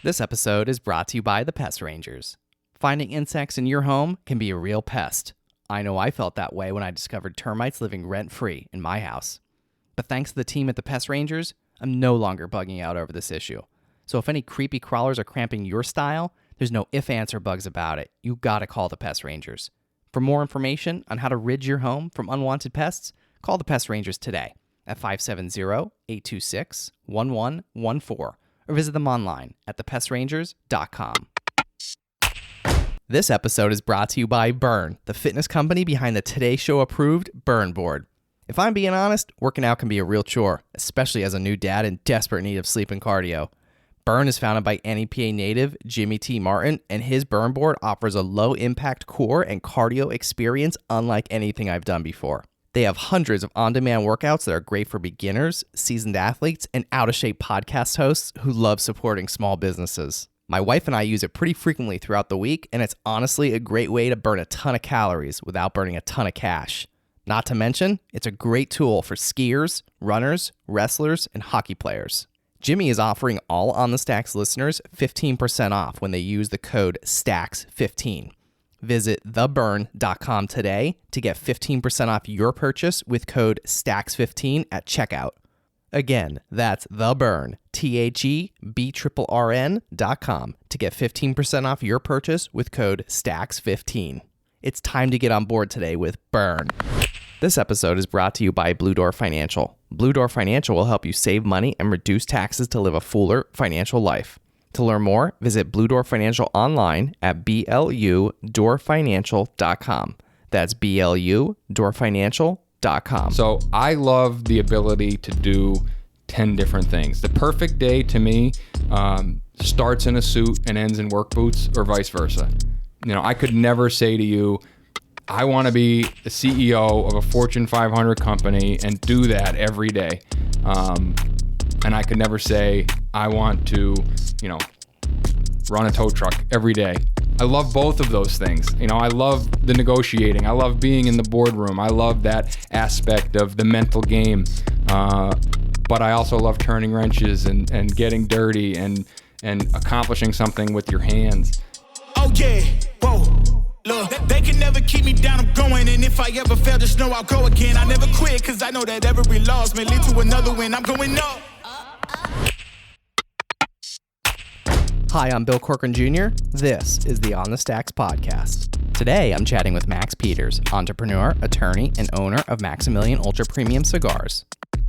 This episode is brought to you by the Pest Rangers. Finding insects in your home can be a real pest. I know I felt that way when I discovered termites living rent-free in my house. But thanks to the team at the Pest Rangers, I'm no longer bugging out over this issue. So if any creepy crawlers are cramping your style, there's no ifs, ands, or bugs about it. You gotta call the Pest Rangers. For more information on how to rid your home from unwanted pests, call the Pest Rangers today at 570-826-1114 or visit them online at thepestrangers.com. This episode is brought to you by Burn, the fitness company behind the Today Show approved Burn board. If I'm being honest, working out can be a real chore, especially as a new dad in desperate need of sleep and cardio. Burn is founded by NEPA native Jimmy T. Martin, and his Burn board offers a low-impact core and cardio experience unlike anything I've done before. They have hundreds of on-demand workouts that are great for beginners, seasoned athletes, and out-of-shape podcast hosts who love supporting small businesses. My wife and I use it pretty frequently throughout the week, and it's honestly a great way to burn a ton of calories without burning a ton of cash. Not to mention, it's a great tool for skiers, runners, wrestlers, and hockey players. Jimmy is offering all On the Stacks listeners 15% off when they use the code STACKS15. Visit theburn.com today to get 15% off your purchase with code STACKS15 at checkout. Again, that's theburn, THEBRRN.com to get 15% off your purchase with code STACKS15. It's time to get on board today with Burn. This episode is brought to you by Blue Door Financial. Blue Door Financial will help you save money and reduce taxes to live a fuller financial life. To learn more, visit Blue Door Financial online at BLUdoorfinancial.com. That's BLUdoorfinancial.com. So I love the ability to do 10 different things. The perfect day to me starts in a suit and ends in work boots or vice versa. You know, I could never say to you, I want to be the CEO of a Fortune 500 company and do that every day. And I could never say, I want to, run a tow truck every day. I love both of those things. I love the negotiating. I love being in the boardroom. I love that aspect of the mental game. But I also love turning wrenches and getting dirty and accomplishing something with your hands. Oh yeah, whoa. Look, they can never keep me down, I'm going. And if I ever fail, just know I'll go again. I never quit, cause I know that every loss may lead to another win. I'm going up. Hi, I'm Bill Corcoran Jr. This is the On the Stacks podcast. Today, I'm chatting with Max Peters, entrepreneur, attorney, and owner of Maximilian Ultra Premium Cigars.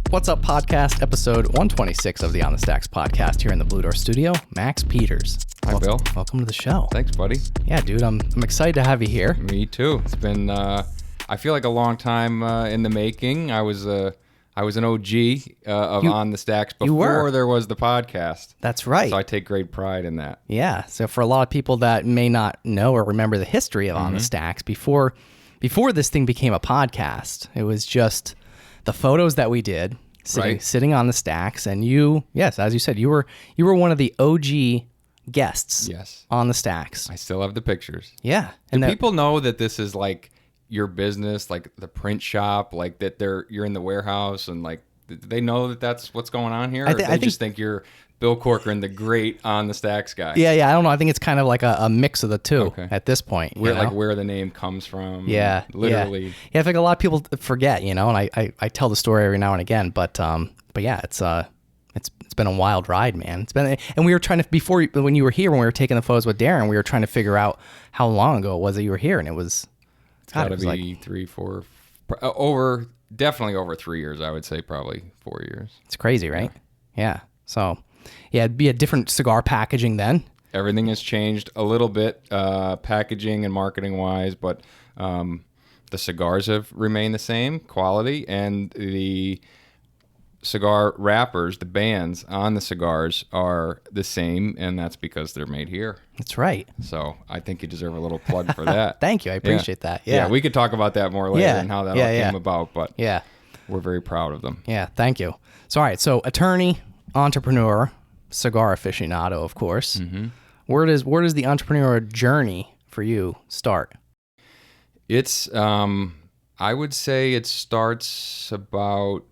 What's up, podcast? Episode 126 of the On the Stacks podcast here in the Blue Door studio. Max Peters. Hi, Bill. Welcome to the show. Thanks, buddy. Yeah, dude, I'm excited to have you here. Me too. It's been, I feel like a long time in the making. I was an OG of On the Stacks before there was the podcast. That's right. So I take great pride in that. Yeah. So for a lot of people that may not know or remember the history of On the Stacks, before this thing became a podcast, it was just the photos that we did sitting on the stacks. And you, yes, as you said, you were one of the OG guests on the stacks. I still have the pictures. Yeah. And people know that this is like your business, like the print shop, like that you're in the warehouse, and like they know that that's what's going on here? I just think you're Bill Corcoran, the great On the Stacks guy. Yeah, I don't know. I think it's kind of like a mix of the two at this point. Where the name comes from. Yeah. Literally. Yeah, I think a lot of people forget, and I tell the story every now and again, but yeah, it's been a wild ride, man. And we were trying to, when you were here, when we were taking the photos with Darren, we were trying to figure out how long ago it was that you were here, and it's got to be like 3, 4, definitely over 3 years. I would say probably 4 years. It's crazy, right? Yeah. So, yeah, it'd be a different cigar packaging then. Everything has changed a little bit, packaging and marketing wise, but the cigars have remained the same quality, and the cigar wrappers, the bands on the cigars, are the same, and that's because they're made here. That's right. So I think you deserve a little plug for that. Thank you. I appreciate that. Yeah, we could talk about that more later and how that all came about, but we're very proud of them. Yeah, thank you. So, all right, so attorney, entrepreneur, cigar aficionado, of course. Mm-hmm. Where does the entrepreneur journey for you start? It's, I would say it starts about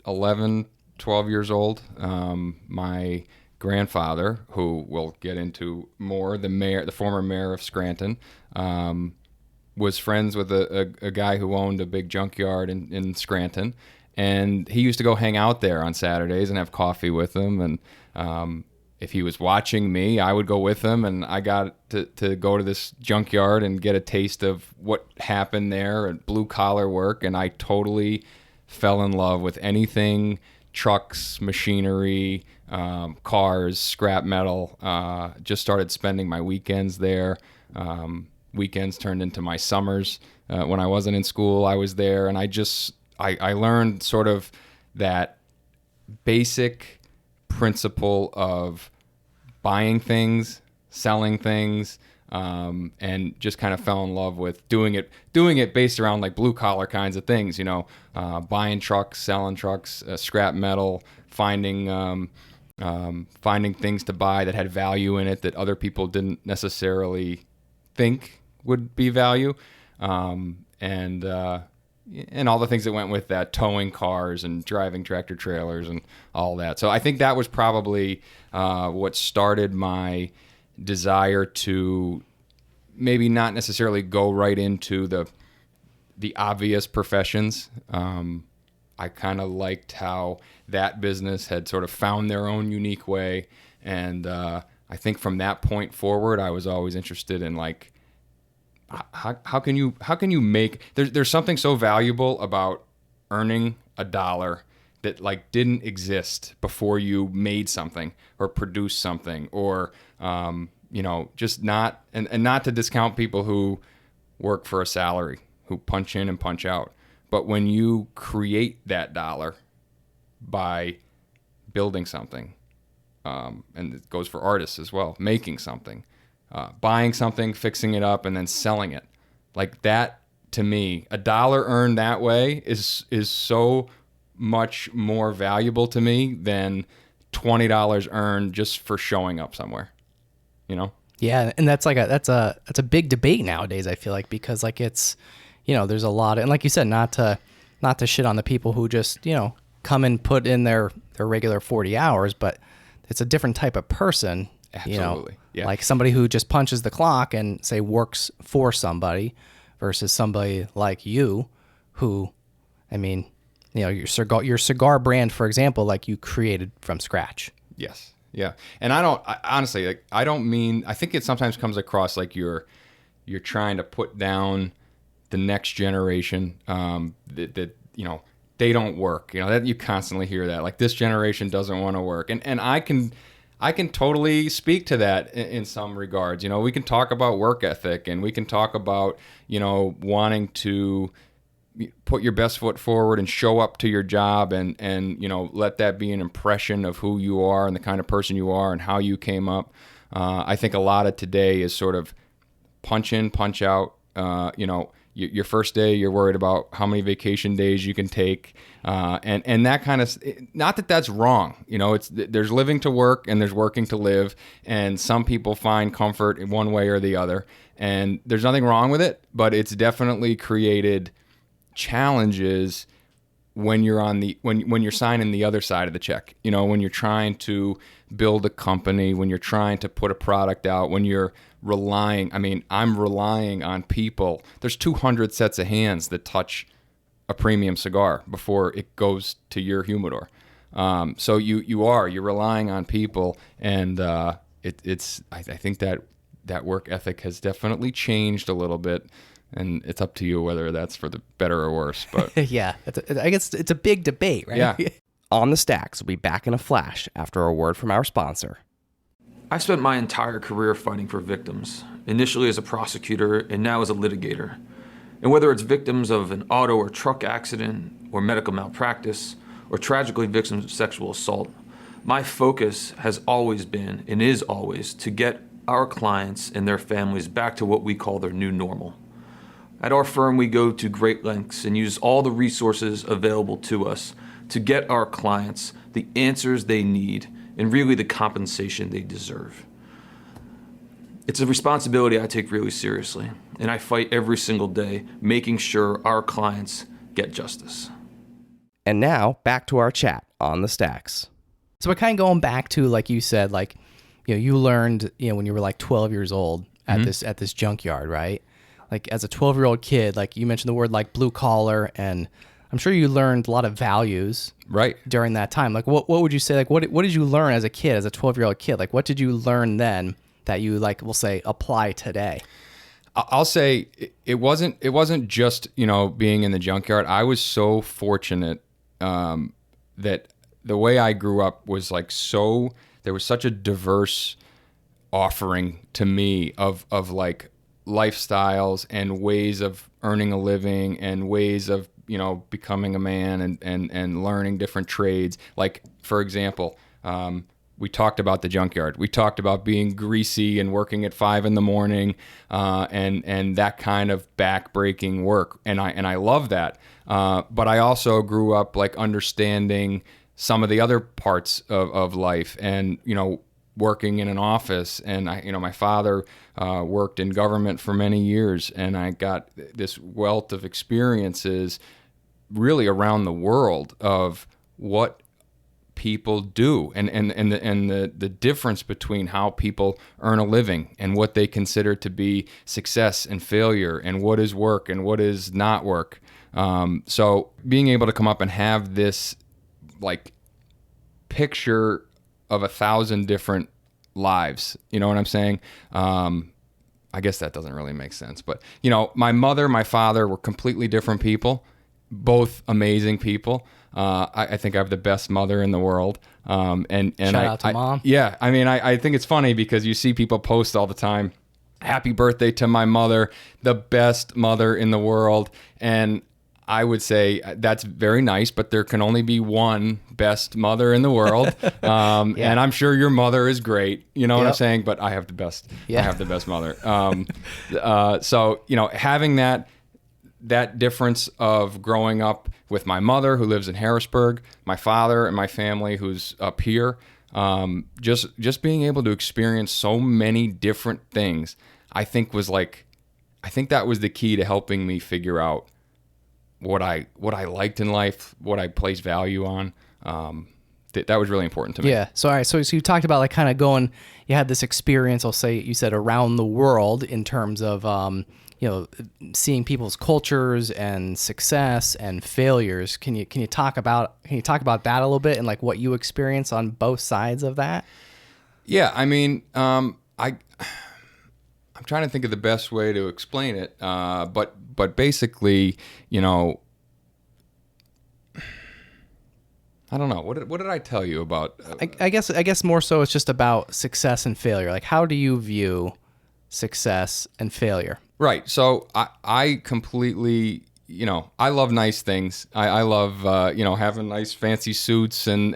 11, 12 years old. My grandfather, who we'll get into more, the former mayor of Scranton, was friends with a guy who owned a big junkyard in Scranton. And he used to go hang out there on Saturdays and have coffee with him. And if he was watching me, I would go with him. And I got to go to this junkyard and get a taste of what happened there at blue-collar work. And I totally fell in love with anything trucks, machinery, cars, scrap metal. Just started spending my weekends there. Weekends turned into my summers. When I wasn't in school, I was there. And I learned sort of that basic principle of buying things, selling things, and just kind of fell in love with doing it based around like blue collar kinds of things, buying trucks, selling trucks, scrap metal, finding things to buy that had value in it that other people didn't necessarily think would be value, and all the things that went with that, towing cars and driving tractor trailers and all that. So I think that was probably what started my desire to maybe not necessarily go right into the obvious professions. I kind of liked how that business had sort of found their own unique way. And I think from that point forward, I was always interested in like, how can you make, there's something so valuable about earning $1 that like didn't exist before you made something or produced something, or just not, and not to discount people who work for a salary, who punch in and punch out, but when you create that dollar by building something, and it goes for artists as well, making something, buying something, fixing it up, and then selling it. Like that, to me, $1 earned that way is so much more valuable to me than $20 earned just for showing up somewhere. Yeah, and that's a big debate nowadays, I feel like, because like it's, there's a lot of, and like you said, not to shit on the people who just, come and put in their regular 40 hours, but it's a different type of person. Absolutely. Yeah. Like somebody who just punches the clock and say works for somebody versus somebody like you who, your cigar brand, for example, like you created from scratch. Yes. Yeah. And honestly, I think it sometimes comes across like you're trying to put down the next generation, that they don't work, that you constantly hear that, like this generation doesn't want to work. And I can totally speak to that in some regards. We can talk about work ethic, and we can talk about, wanting to put your best foot forward and show up to your job and let that be an impression of who you are and the kind of person you are and how you came up. I think a lot of today is sort of punch in, punch out. Your first day, you're worried about how many vacation days you can take, and that kind of, not that that's wrong. There's living to work and there's working to live, and some people find comfort in one way or the other, and there's nothing wrong with it, but it's definitely created challenges when you're when you're signing the other side of the check. When you're trying to build a company, when you're trying to put a product out, when you're I'm relying on people. There's 200 sets of hands that touch a premium cigar before it goes to your humidor. So you're relying on people, and I think that work ethic has definitely changed a little bit, and it's up to you whether that's for the better or worse. But yeah, I guess it's a big debate, right? Yeah. On the Stacks will be back in a flash after a word from our sponsor. I spent my entire career fighting for victims, initially as a prosecutor and now as a litigator. And whether it's victims of an auto or truck accident, or medical malpractice, or tragically victims of sexual assault, my focus has always been, and is always, to get our clients and their families back to what we call their new normal. At our firm, we go to great lengths and use all the resources available to us to get our clients the answers they need and really the compensation they deserve. It's a responsibility I take really seriously, and I fight every single day making sure our clients get justice. And now, back to our chat on the Stacks. So we're kind of going back to, like you said, like, you learned, when you were like 12 years old at this junkyard, right? Like as a 12-year-old kid, like you mentioned the word like blue collar, and I'm sure you learned a lot of values Right. during that time. Like what would you say, like what did you learn as a kid, as a 12-year-old kid? Like what did you learn then that you, like, we'll say, apply today? I'll say it wasn't just, being in the junkyard. I was so fortunate that the way I grew up was like there was such a diverse offering to me of like lifestyles and ways of earning a living and ways of, becoming a man and learning different trades. Like, for example, we talked about the junkyard. We talked about being greasy and working at 5 a.m. And that kind of back-breaking work. And I love that. But I also grew up like understanding some of the other parts of life, and working in an office. And my father worked in government for many years, and I got this wealth of experiences really around the world of what people do and the difference between how people earn a living and what they consider to be success and failure, and what is work and what is not work. So being able to come up and have this like picture of 1,000 different lives, you know what I'm saying? I guess that doesn't really make sense, but my mother, my father were completely different people, both amazing people. I think I have the best mother in the world. And Shout out to Mom. Yeah. I mean, I think it's funny because you see people post all the time, happy birthday to my mother, the best mother in the world. And I would say that's very nice, but there can only be one best mother in the world. And I'm sure your mother is great. You know what I'm saying? But I have the best. Yeah. I have the best mother. So, having that difference of growing up with my mother, who lives in Harrisburg, my father and my family who's up here, just being able to experience so many different things, I think that was the key to helping me figure out what I liked in life, what I placed value on. That was really important to me. Yeah. So all right. So you talked about like kind of going. You had this experience. I'll say you said around the world in terms of seeing people's cultures and success and failures. Can you talk about that a little bit and like what you experience on both sides of that? Yeah. I mean, I'm trying to think of the best way to explain it. But basically, I don't know. What did I tell you about? I guess more so it's just about success and failure. Like, how do you view success and failure? Right. So I completely, I love nice things. I love, having nice fancy suits and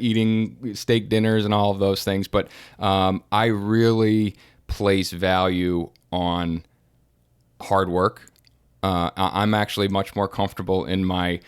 eating steak dinners and all of those things. But I really place value on hard work. I'm actually much more comfortable in my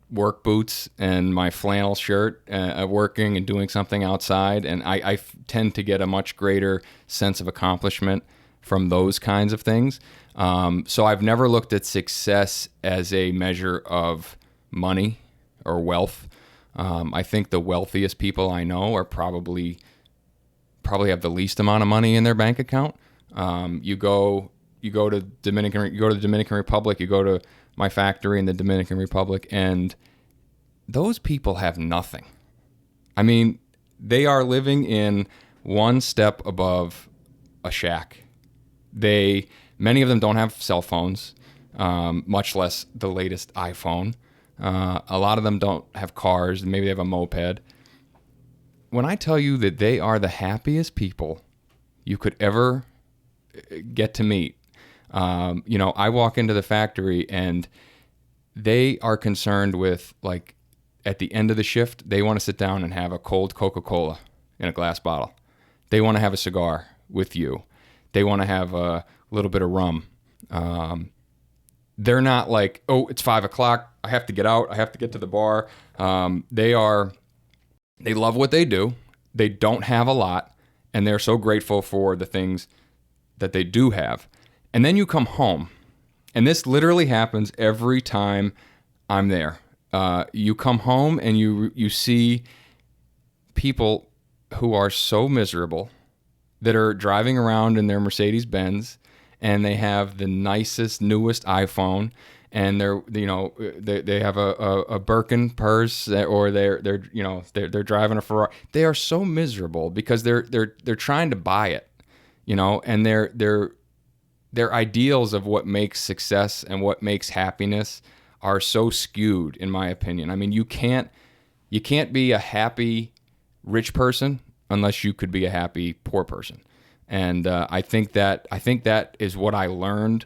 work boots and my flannel shirt working and doing something outside. And I tend to get a much greater sense of accomplishment from those kinds of things. So I've never looked at success as a measure of money or wealth. I think the wealthiest people I know are probably have the least amount of money in their bank account. You go to the Dominican Republic, you go to my factory in the Dominican Republic, and those people have nothing. I mean, they are living in one step above a shack. Many of them don't have cell phones, much less the latest iPhone. A lot of them don't have cars. Maybe they have a moped. When I tell you that they are the happiest people you could ever get to meet, I walk into the factory and they are concerned with, like, at the end of the shift, they want to sit down and have a cold Coca-Cola in a glass bottle. They want to have a cigar with you. They want to have a little bit of rum. They're not like, oh, it's 5 o'clock. I have to get out. I have to get to the bar. They love what they do. They don't have a lot, and they're so grateful for the things that they do have. And then you come home, and this literally happens every time I'm there. You come home and you see people who are so miserable that are driving around in their Mercedes-Benz and they have the nicest, newest iPhone, and they have a Birkin purse, or they're driving a Ferrari. They are so miserable because they're trying to buy it, and their ideals of what makes success and what makes happiness are so skewed, in my opinion. I mean, you can't be a happy rich person unless you could be a happy poor person. And I think that is what I learned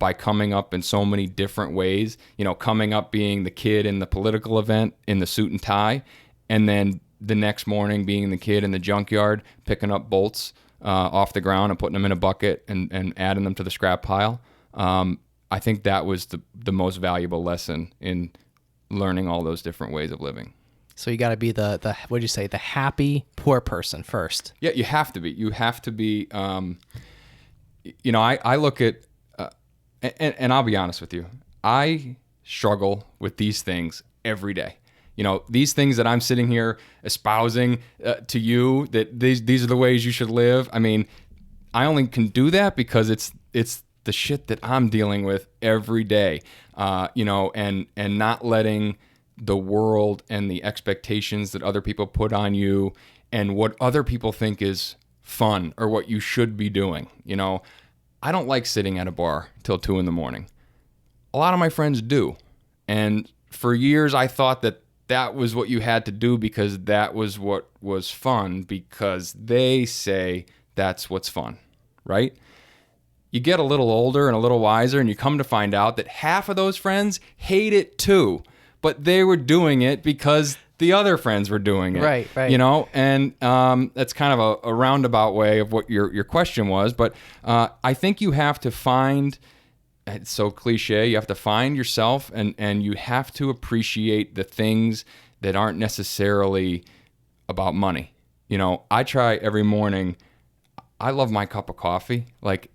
by coming up in so many different ways. Coming up being the kid in the political event in the suit and tie, and then the next morning being the kid in the junkyard picking up bolts off the ground and putting them in a bucket and adding them to the scrap pile. I think that was the most valuable lesson in learning all those different ways of living. So you got to be the what'd you say, the happy poor person first. Yeah, you have to be. You have to be. I look at, and I'll be honest with you, I struggle with these things every day. These things that I'm sitting here espousing to you, that these are the ways you should live. I mean, I only can do that because it's the shit that I'm dealing with every day. And not letting the world and the expectations that other people put on you and what other people think is fun or what you should be doing. I don't like sitting at a bar till 2 a.m. A lot of my friends do. And for years I thought that was what you had to do because that was what was fun, because they say that's what's fun, right? You get a little older and a little wiser, and you come to find out that half of those friends hate it too. But they were doing it because the other friends were doing it. Right. And that's kind of a roundabout way of what your question was. But I think you have to find, it's so cliche, you have to find yourself, and you have to appreciate the things that aren't necessarily about money. I try every morning, I love my cup of coffee. Like,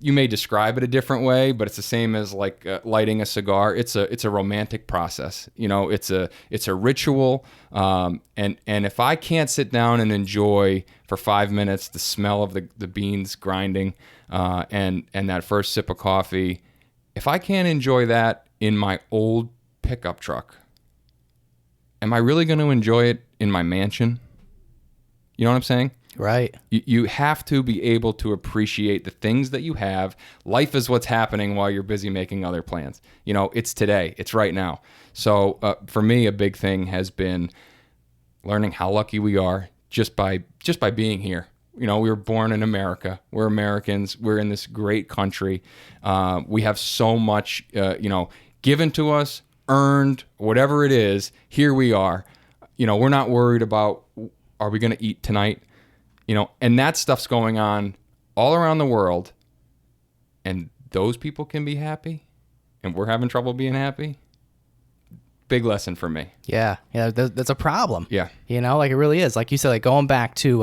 you may describe it a different way, but it's the same as like lighting a cigar. It's a romantic process. It's a ritual. And if I can't sit down and enjoy for 5 minutes the smell of the beans grinding and that first sip of coffee, if I can't enjoy that in my old pickup truck, am I really going to enjoy it in my mansion? You know what I'm saying? Right. You have to be able to appreciate the things that you have. Life is what's happening while you're busy making other plans. It's today. It's right now. So for me, a big thing has been learning how lucky we are just by being here. We were born in America. We're Americans. We're in this great country. We have so much, given to us, earned, whatever it is. Here we are. We're not worried about, are we going to eat tonight? And that stuff's going on all around the world, and those people can be happy, and we're having trouble being happy. Big lesson for me. Yeah, that's a problem. Yeah. Like it really is. Like you said, like going back to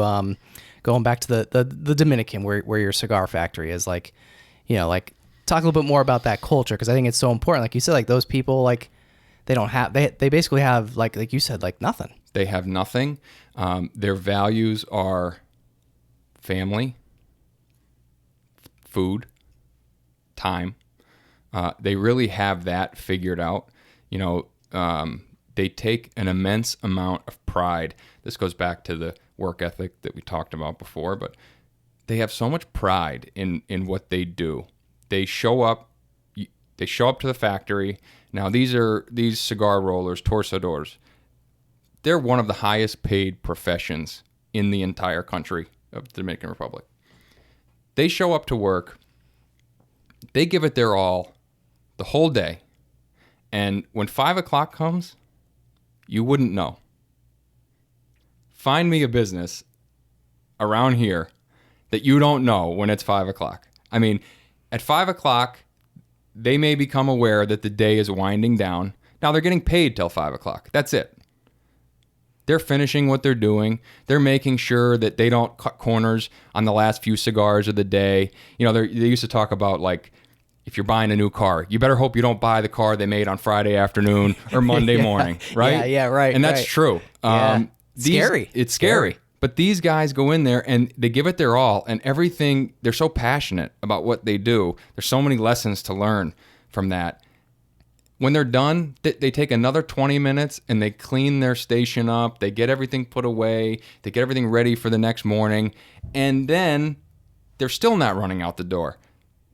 the Dominican where your cigar factory is, like, like talk a little bit more about that culture, because I think it's so important. Like you said, like those people, like they basically have like you said, like nothing. They have nothing. Their values are family, food, time. They really have that figured out. They take an immense amount of pride. This goes back to the work ethic that we talked about before, but they have so much pride in what they do. They show up to the factory. Now these cigar rollers, torsadors, they're one of the highest paid professions in the entire country of the Dominican Republic. They show up to work. They give it their all the whole day. And when 5 o'clock comes, you wouldn't know. Find me a business around here that you don't know when it's 5 o'clock. I mean, at 5 o'clock, they may become aware that the day is winding down. Now they're getting paid till 5 o'clock. That's it. They're finishing what they're doing. They're making sure that they don't cut corners on the last few cigars of the day. They used to talk about, like, if you're buying a new car, you better hope you don't buy the car they made on Friday afternoon or Monday morning, right? Yeah, right. And that's right. true. Yeah. Scary. It's scary. But these guys go in there and they give it their all, and everything, they're so passionate about what they do. There's so many lessons to learn from that. When they're done, they take another 20 minutes and they clean their station up. They get everything put away. They get everything ready for the next morning. And then they're still not running out the door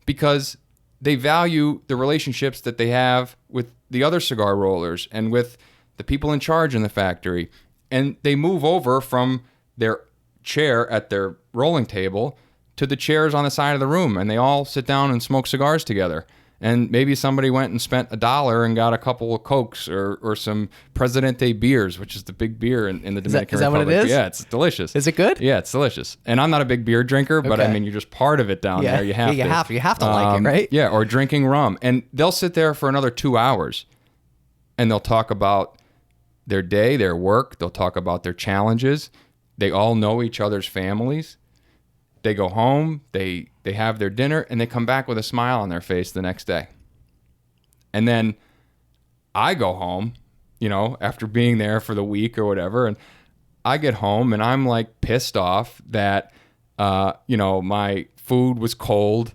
because they value the relationships that they have with the other cigar rollers and with the people in charge in the factory. And they move over from their chair at their rolling table to the chairs on the side of the room, and they all sit down and smoke cigars together. And maybe somebody went and spent $1 and got a couple of Cokes or some Presidente beers, which is the big beer in the Dominican Republic. Is that what it is? Yeah, it's delicious. Is it good? Yeah, it's delicious. And I'm not a big beer drinker, but I Okay. mean, you're just part of it down there. You have to. You have to like it, right? Yeah, or drinking rum. And they'll sit there for another 2 hours, and they'll talk about their day, their work. They'll talk about their challenges. They all know each other's families. They go home, they have their dinner, and they come back with a smile on their face the next day. And then I go home, after being there for the week or whatever, and I get home and I'm like pissed off that, my food was cold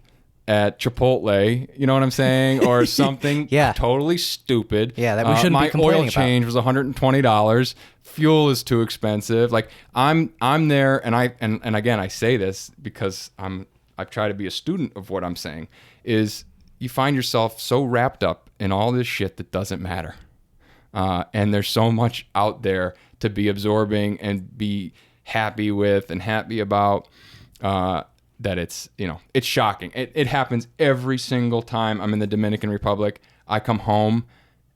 at Chipotle, you know what I'm saying? Or something Yeah. totally stupid. Yeah, that we shouldn't be my complaining oil about. change was $120. Fuel is too expensive. Like I'm there, and again I say this because I try to be a student of what I'm saying, is you find yourself so wrapped up in all this shit that doesn't matter. And there's so much out there to be absorbing and be happy with and happy about, that it's shocking. It happens every single time I'm in the Dominican Republic. I come home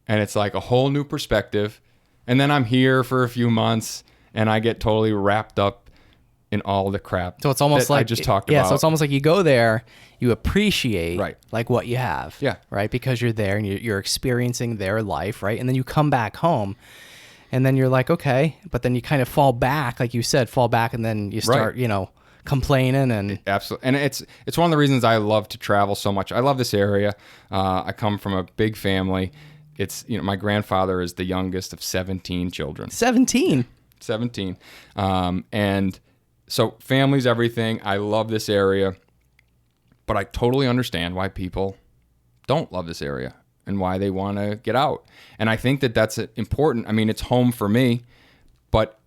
and it's like a whole new perspective. And then I'm here for a few months and I get totally wrapped up in all the crap. So it's almost that like I just talked about. Yeah, so it's almost like you go there, you appreciate Right. like what you have. Yeah. Right? Because you're there and you're experiencing their life, right? And then you come back home and then you're like, okay, but then you kind of fall back, like you said, and then you start, complaining and Absolutely. And it's one of the reasons I love to travel so much. I love this area. I come from a big family. It's, my grandfather is the youngest of 17 children. 17. 17. And so family's everything. I love this area, but I totally understand why people don't love this area and why they want to get out. And I think that that's important. I mean, it's home for me, but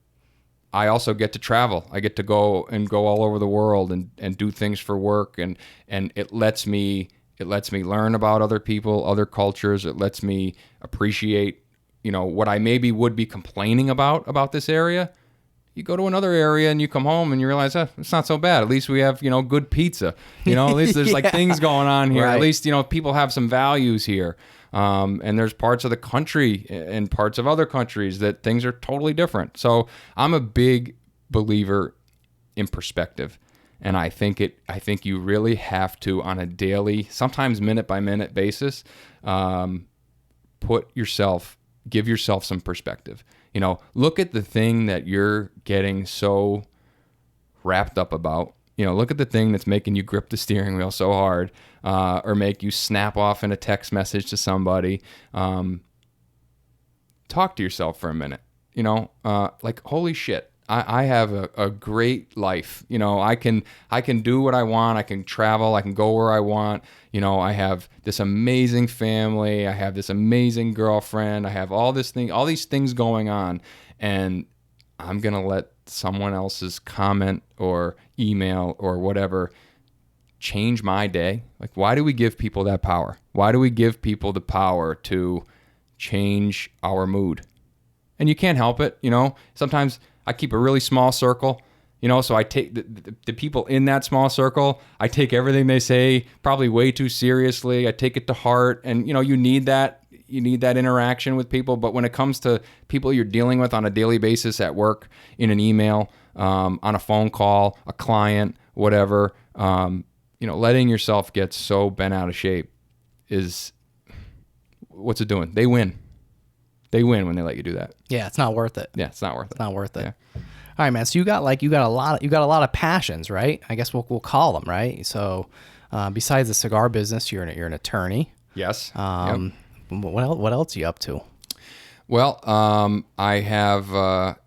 I also get to travel. I get to go all over the world and do things for work. And it lets me learn about other people, other cultures. It lets me appreciate, what I maybe would be complaining about this area. You go to another area and you come home and you realize, it's not so bad. At least we have, good pizza. At least there's like things going on here. Right. At least, people have some values here. And there's parts of the country and parts of other countries that things are totally different. So I'm a big believer in perspective. And I think you really have to, on a daily, sometimes minute by minute basis, give yourself some perspective. Look at the thing that you're getting so wrapped up about. Look at the thing that's making you grip the steering wheel so hard, or make you snap off in a text message to somebody. Talk to yourself for a minute. Like, holy shit, I have a great life. I can do what I want. I can travel. I can go where I want. I have this amazing family. I have this amazing girlfriend. I have all these things going on, and I'm going to let someone else's comment or email or whatever change my day. Like, why do we give people that power? Why do we give people the power to change our mood? And you can't help it. Sometimes I keep a really small circle, so I take the people in that small circle, I take everything they say probably way too seriously. I take it to heart, and you need that interaction with people. But when it comes to people you're dealing with on a daily basis at work, in an email, on a phone call, a client, whatever, letting yourself get so bent out of shape is, what's it doing? They win when they let you do that. yeah, it's not worth it. Yeah, it's not worth it. It's not worth it. Yeah. All right, man. So you got a lot of passions, right? I guess we'll call them, right? So besides the cigar business, you're an attorney. Yes. Yep. What else are you up to? Well, I have,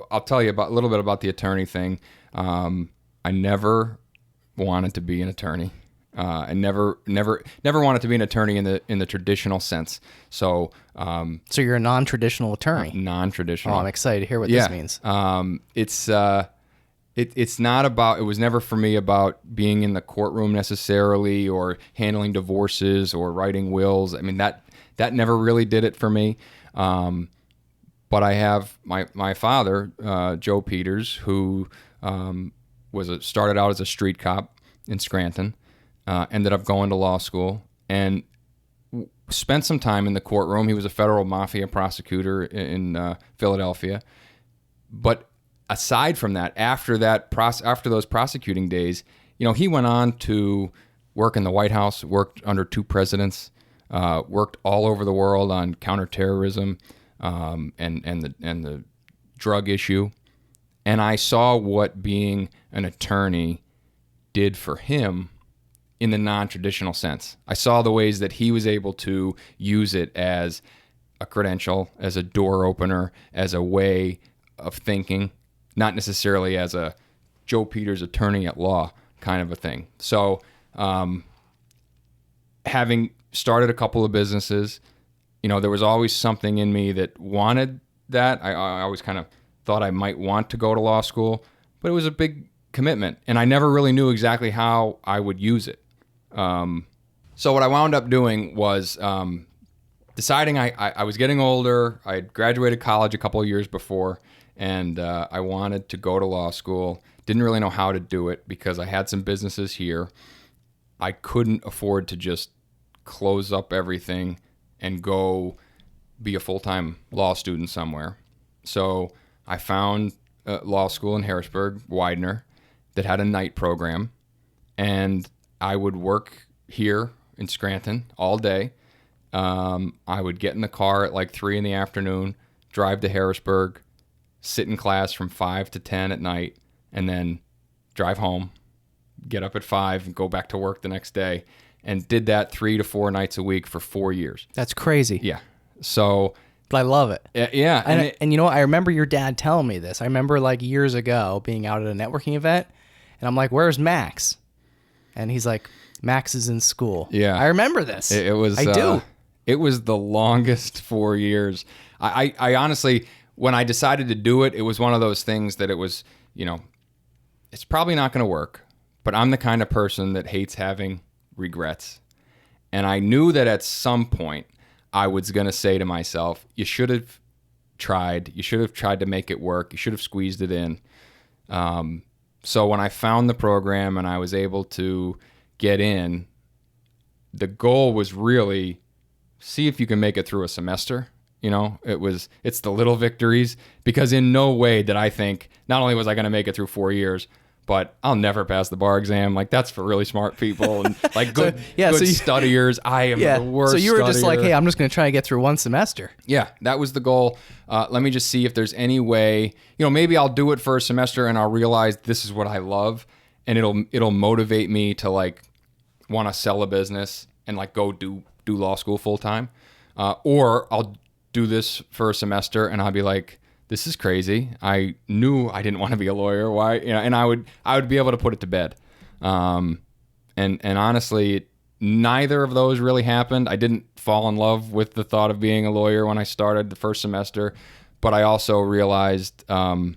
I'll tell you a little bit about the attorney thing. I never wanted to be an attorney. I never wanted to be an attorney in the traditional sense. So So you're a non-traditional attorney. Non-traditional. Oh, I'm excited to hear what this means. It's not about, it was never for me about being in the courtroom necessarily or handling divorces or writing wills. I mean, that never really did it for me. But I have my father, Joe Peters, who started out as a street cop in Scranton, ended up going to law school and spent some time in the courtroom. He was a federal mafia prosecutor in Philadelphia. But aside from that, after those prosecuting days, he went on to work in the White House, worked under 2 presidents, worked all over the world on counterterrorism and the drug issue. And I saw what being an attorney did for him in the non-traditional sense. I saw the ways that he was able to use it as a credential, as a door opener, as a way of thinking, not necessarily as a Joe Peters attorney at law kind of a thing. So having started a couple of businesses, there was always something in me that wanted that. I always kind of thought I might want to go to law school, but it was a big commitment, and I never really knew exactly how I would use it. So what I wound up doing was deciding I was getting older. I had graduated college a couple of years before, and I wanted to go to law school. Didn't really know how to do it because I had some businesses here. I couldn't afford to just close up everything and go be a full-time law student somewhere. So I found a law school in Harrisburg, Widener, that had a night program, and I would work here in Scranton all day. I would get in the car at like 3 p.m, drive to Harrisburg, sit in class from 5 to 10 at night, and then drive home, get up at 5 and go back to work the next day, and did that 3 to 4 nights a week for 4 years. That's crazy. Yeah. So But I love it. Yeah. And I remember your dad telling me this. I remember like years ago being out at a networking event, and I'm like, "Where's Max?" And he's like, "Max is in school." Yeah. I remember this. It was. I do. It was the longest 4 years. I honestly, when I decided to do it, it was one of those things that it was, it's probably not going to work, but I'm the kind of person that hates having regrets. And I knew that at some point I was going to say to myself, you should have tried. You should have tried to make it work. You should have squeezed it in. So when I found the program and I was able to get in, the goal was really see if you can make it through a semester. It's the little victories, because in no way did I think not only was I going to make it through 4 years, but I'll never pass the bar exam. Like, that's for really smart people and like good studiers. I am the worst. So you were just like, studier. hey, I'm just going to try to get through one semester. Yeah, that was the goal. Let me just see if there's any way, maybe I'll do it for a semester and I'll realize this is what I love, and it'll motivate me to like want to sell a business and like go do law school full time. Or I'll do this for a semester and I'll be like, this is crazy. I knew I didn't want to be a lawyer. Why? And I would be able to put it to bed. And honestly, neither of those really happened. I didn't fall in love with the thought of being a lawyer when I started the first semester, but I also realized I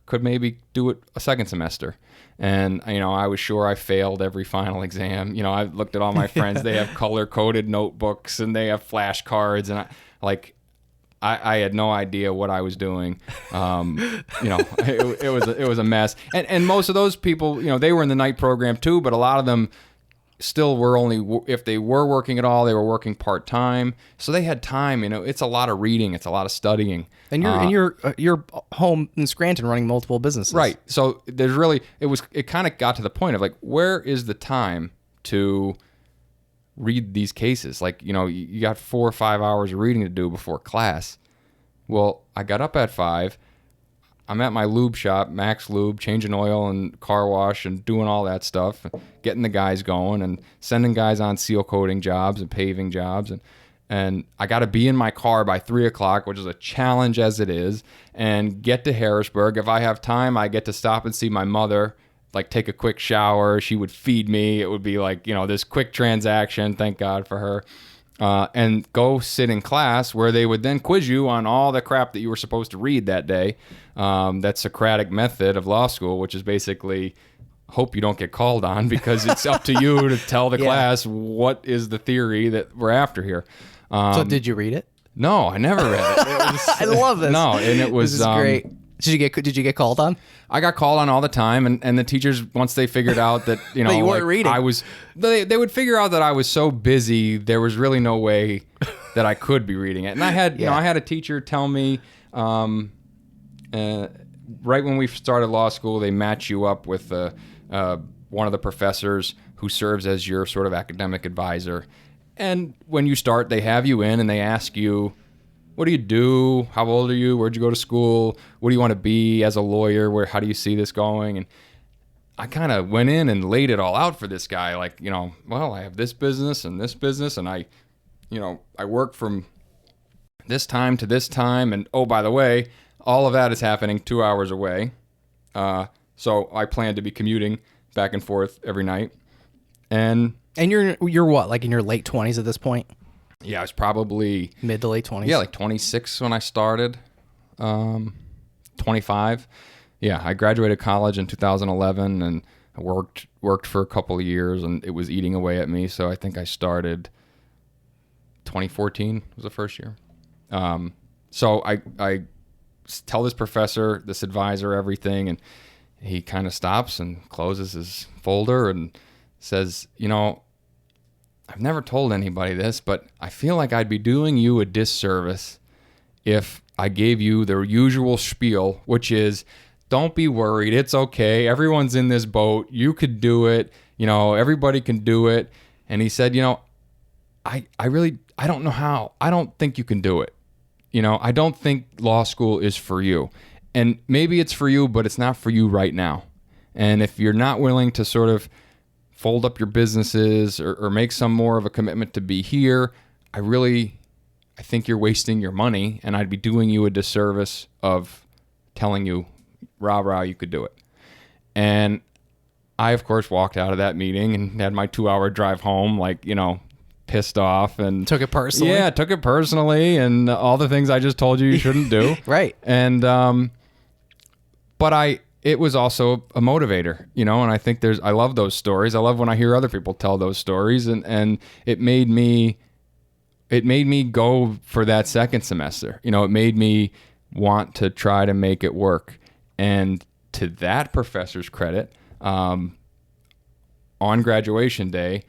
could maybe do it a second semester. And, I was sure I failed every final exam. I looked at all my friends. They have color-coded notebooks and they have flashcards. And I had no idea what I was doing. It was a mess. And most of those people, they were in the night program too, but a lot of them still were only, if they were working at all, they were working part-time. So they had time. It's a lot of reading. It's a lot of studying. And you're home in Scranton running multiple businesses. Right. So there's really, it kind of got to the point of like, where is the time to read these cases? Like, you got 4 or 5 hours of reading to do before class. Well, I got up at 5. I'm at my lube shop, Max Lube, changing oil and car wash and doing all that stuff, getting the guys going and sending guys on seal coating jobs and paving jobs. And I got to be in my car by 3 o'clock, which is a challenge as it is, and get to Harrisburg. If I have time, I get to stop and see my mother, like take a quick shower. She would feed me. It would be like, this quick transaction. Thank God for her. And go sit in class where they would then quiz you on all the crap that you were supposed to read that day. That Socratic method of law school, which is basically hope you don't get called on because it's up to you to tell the class what is the theory that we're after here. So did you read it? No, I never read it. I love this. No, and it was this is great. Did you get called on? I got called on all the time, and the teachers, once they figured out that But you weren't reading. They would figure out that I was so busy there was really no way that I could be reading it. And I had I had a teacher tell me right when we started law school, they match you up with one of the professors who serves as your sort of academic advisor. And when you start, they have you in and they ask you, what do you do? How old are you? Where'd you go to school? What do you want to be as a lawyer? How do you see this going? And I kind of went in and laid it all out for this guy. Like, well, I have this business, and I work from this time to this time. And oh, by the way, all of that is happening 2 hours away. So I plan to be commuting back and forth every night. And you're what, like in your late 20s at this point? Yeah, I was probably mid to late 20s. Yeah, like 26 when I started. 25. Yeah, I graduated college in 2011 and I worked for a couple of years, and it was eating away at me. So I think I started 2014 was the first year. So I tell this professor, this advisor, everything, and he kind of stops and closes his folder and says, I've never told anybody this, but I feel like I'd be doing you a disservice if I gave you the usual spiel, which is, don't be worried. It's okay. Everyone's in this boat. You could do it. Everybody can do it. And he said, I don't know how. I don't think you can do it. I don't think law school is for you. And maybe it's for you, but it's not for you right now. And if you're not willing to sort of fold up your businesses or make some more of a commitment to be here, I think you're wasting your money, and I'd be doing you a disservice of telling you, rah, you could do it. And I, of course, walked out of that meeting and had my 2-hour drive home, pissed off and took it personally. Yeah, took it personally, and all the things I just told you shouldn't do. Right. And but it was also a motivator, and I think I love those stories. I love when I hear other people tell those stories, and it made me go for that second semester. It made me want to try to make it work. And to that professor's credit, on graduation day,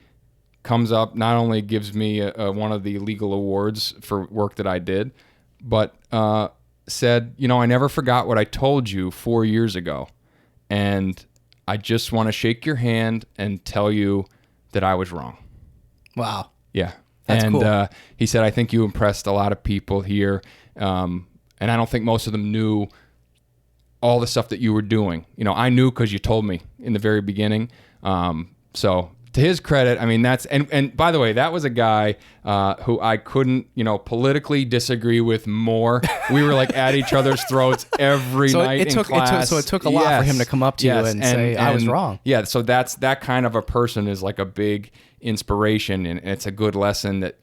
comes up, not only gives me one of the legal awards for work that I did, but said, I never forgot what I told you 4 years ago. And I just want to shake your hand and tell you that I was wrong. Wow. Yeah. That's cool. He said, I think you impressed a lot of people here. And I don't think most of them knew all the stuff that you were doing. I knew because you told me in the very beginning. So to his credit, and by the way, that was a guy who I couldn't, politically disagree with more. We were like at each other's throats every night in class. So it took a lot for him to come up to you and say, I was wrong. Yeah, so that kind of a person is like a big inspiration, and it's a good lesson that,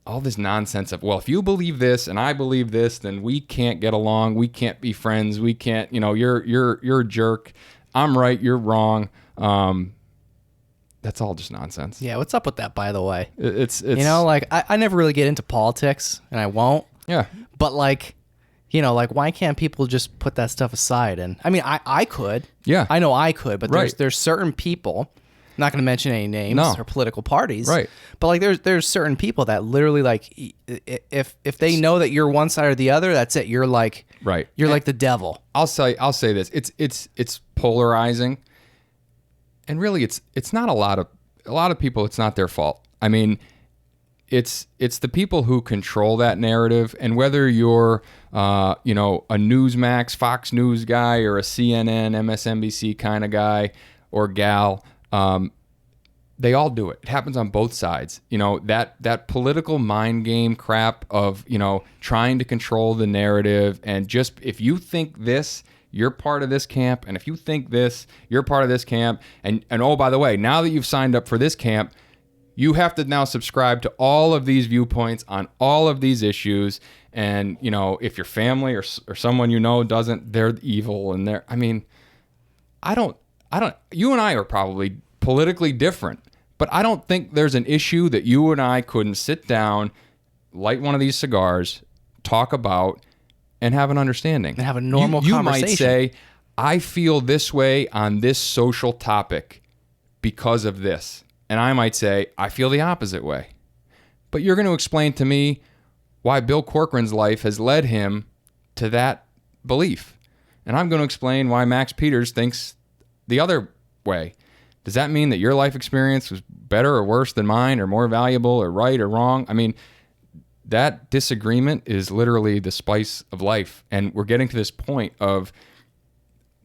all this nonsense of, well, if you believe this and I believe this, then we can't get along. We can't be friends. We can't, you're a jerk. I'm right. You're wrong. That's all just nonsense. Yeah, what's up with that, by the way? It's I never really get into politics, and I won't. Yeah. But why can't people just put that stuff aside? And I could. Yeah. I know I could, but Right. there's certain people, I'm not going to mention any names or political parties. Right. But there's certain people that literally if they know that you're one side or the other, that's it. You're like Right. You're like the devil. I'll say this. It's polarizing. And really, it's not a lot of people. It's not their fault. It's the people who control that narrative. And whether you're, a Newsmax, Fox News guy, or a CNN, MSNBC kind of guy or gal, they all do it. It happens on both sides. You know, that political mind game crap of, you know, trying to control the narrative, and just if you think this, you're part of this camp, and if you think this, you're part of this camp, and oh, by the way, now that you've signed up for this camp, you have to now subscribe to all of these viewpoints on all of these issues. And, you know, if your family or someone you know doesn't, they're evil, and I mean, I don't, you and I are probably politically different, but I don't think there's an issue that you and I couldn't sit down, light one of these cigars, talk about, and have an understanding. And have a normal conversation. You might say, I feel this way on this social topic because of this. And I might say, I feel the opposite way. But you're going to explain to me why Bill Corcoran's life has led him to that belief. And I'm going to explain why Max Peters thinks the other way. Does that mean that your life experience was better or worse than mine, or more valuable, or right or wrong? I mean, that disagreement is literally the spice of life. And we're getting to this point of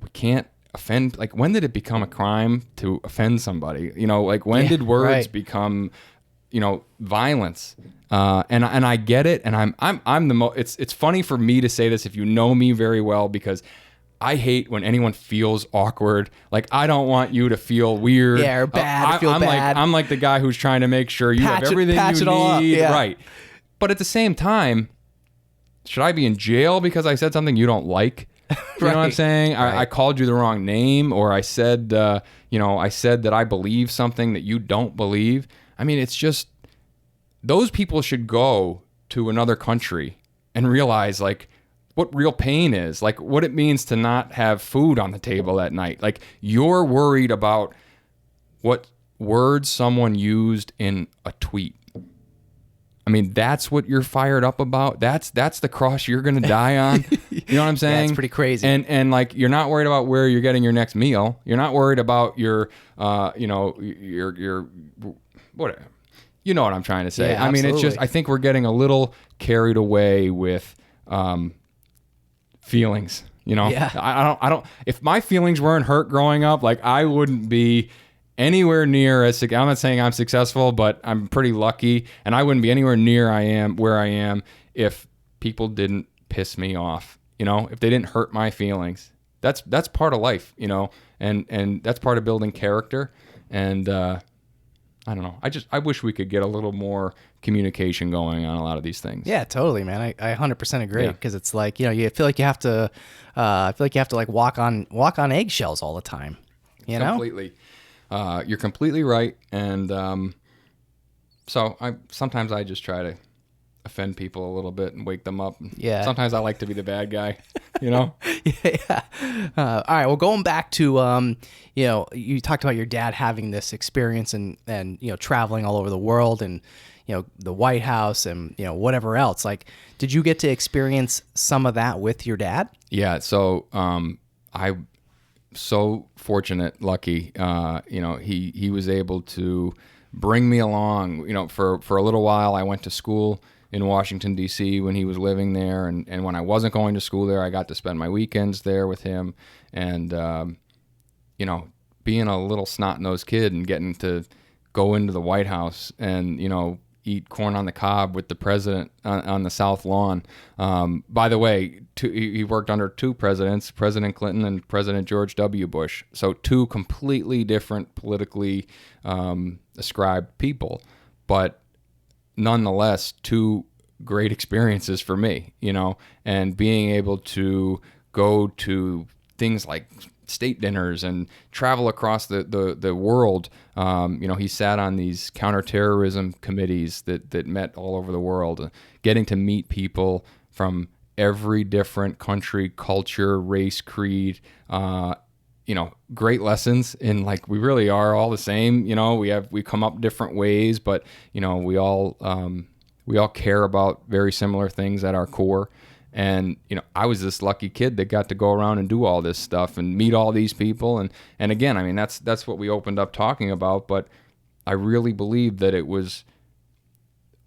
we can't offend. Like, when did it become a crime to offend somebody? You know, like, when did words become, you know, violence? And I get it. And I'm the most, it's funny for me to say this if you know me very well, because I hate when anyone feels awkward. Like, I don't want you to feel weird. Yeah, or bad, feel bad. I'm like the guy who's trying to make sure you have everything you need. Yeah. Right. But at the same time, should I be in jail because I said something you don't like? You know what I'm saying? Right. I called you the wrong name, or I said, I said that I believe something that you don't believe. I mean, it's just, those people should go to another country and realize, like, what real pain is, like what it means to not have food on the table at night. Like, you're worried about what words someone used in a tweet. I mean, that's what you're fired up about. That's the cross you're going to die on. You know what I'm saying? Yeah, it's pretty crazy. And like, you're not worried about where you're getting your next meal. You're not worried about your whatever. You know what I'm trying to say. Yeah, I mean, it's just, absolutely. I think we're getting a little carried away with feelings. You know, Yeah. I don't. If my feelings weren't hurt growing up, like, I wouldn't be anywhere near as, I'm not saying I'm successful, but I'm pretty lucky, and I wouldn't be anywhere near where I am if people didn't piss me off. You know, if they didn't hurt my feelings. That's part of life, you know, and that's part of building character. And I don't know. I wish we could get a little more communication going on a lot of these things. Yeah, totally, man. I 100% agree, Yeah. because it's like, you know, you feel like you have to, like walk on eggshells all the time. You know? Completely. You're completely right. And so sometimes I just try to offend people a little bit and wake them up. Yeah. Sometimes I like to be the bad guy, you know? Yeah. All right. Well, going back to, you know, you talked about your dad having this experience and, you know, traveling all over the world and, you know, the White House and, you know, whatever else. Like, did you get to experience some of that with your dad? Yeah. So I'm so fortunate, lucky, you know, he was able to bring me along, you know, for a little while. I went to school in Washington, D.C. when he was living there. And when I wasn't going to school there, I got to spend my weekends there with him. And, you know, being a little snot-nosed kid and getting to go into the White House and, you know, eat corn on the cob with the president on the South Lawn. By the way, he worked under two presidents, President Clinton and President George W. Bush. So two completely different politically ascribed people. But nonetheless, two great experiences for me, you know, and being able to go to things like state dinners and travel across the world. You know, he sat on these counterterrorism committees that met all over the world, getting to meet people from every different country, culture, race, creed, you know, great lessons in, like, we really are all the same. You know, we come up different ways, but, you know, we all care about very similar things at our core. And, you know, I was this lucky kid that got to go around and do all this stuff and meet all these people. And again, I mean, that's what we opened up talking about, but I really believe that it was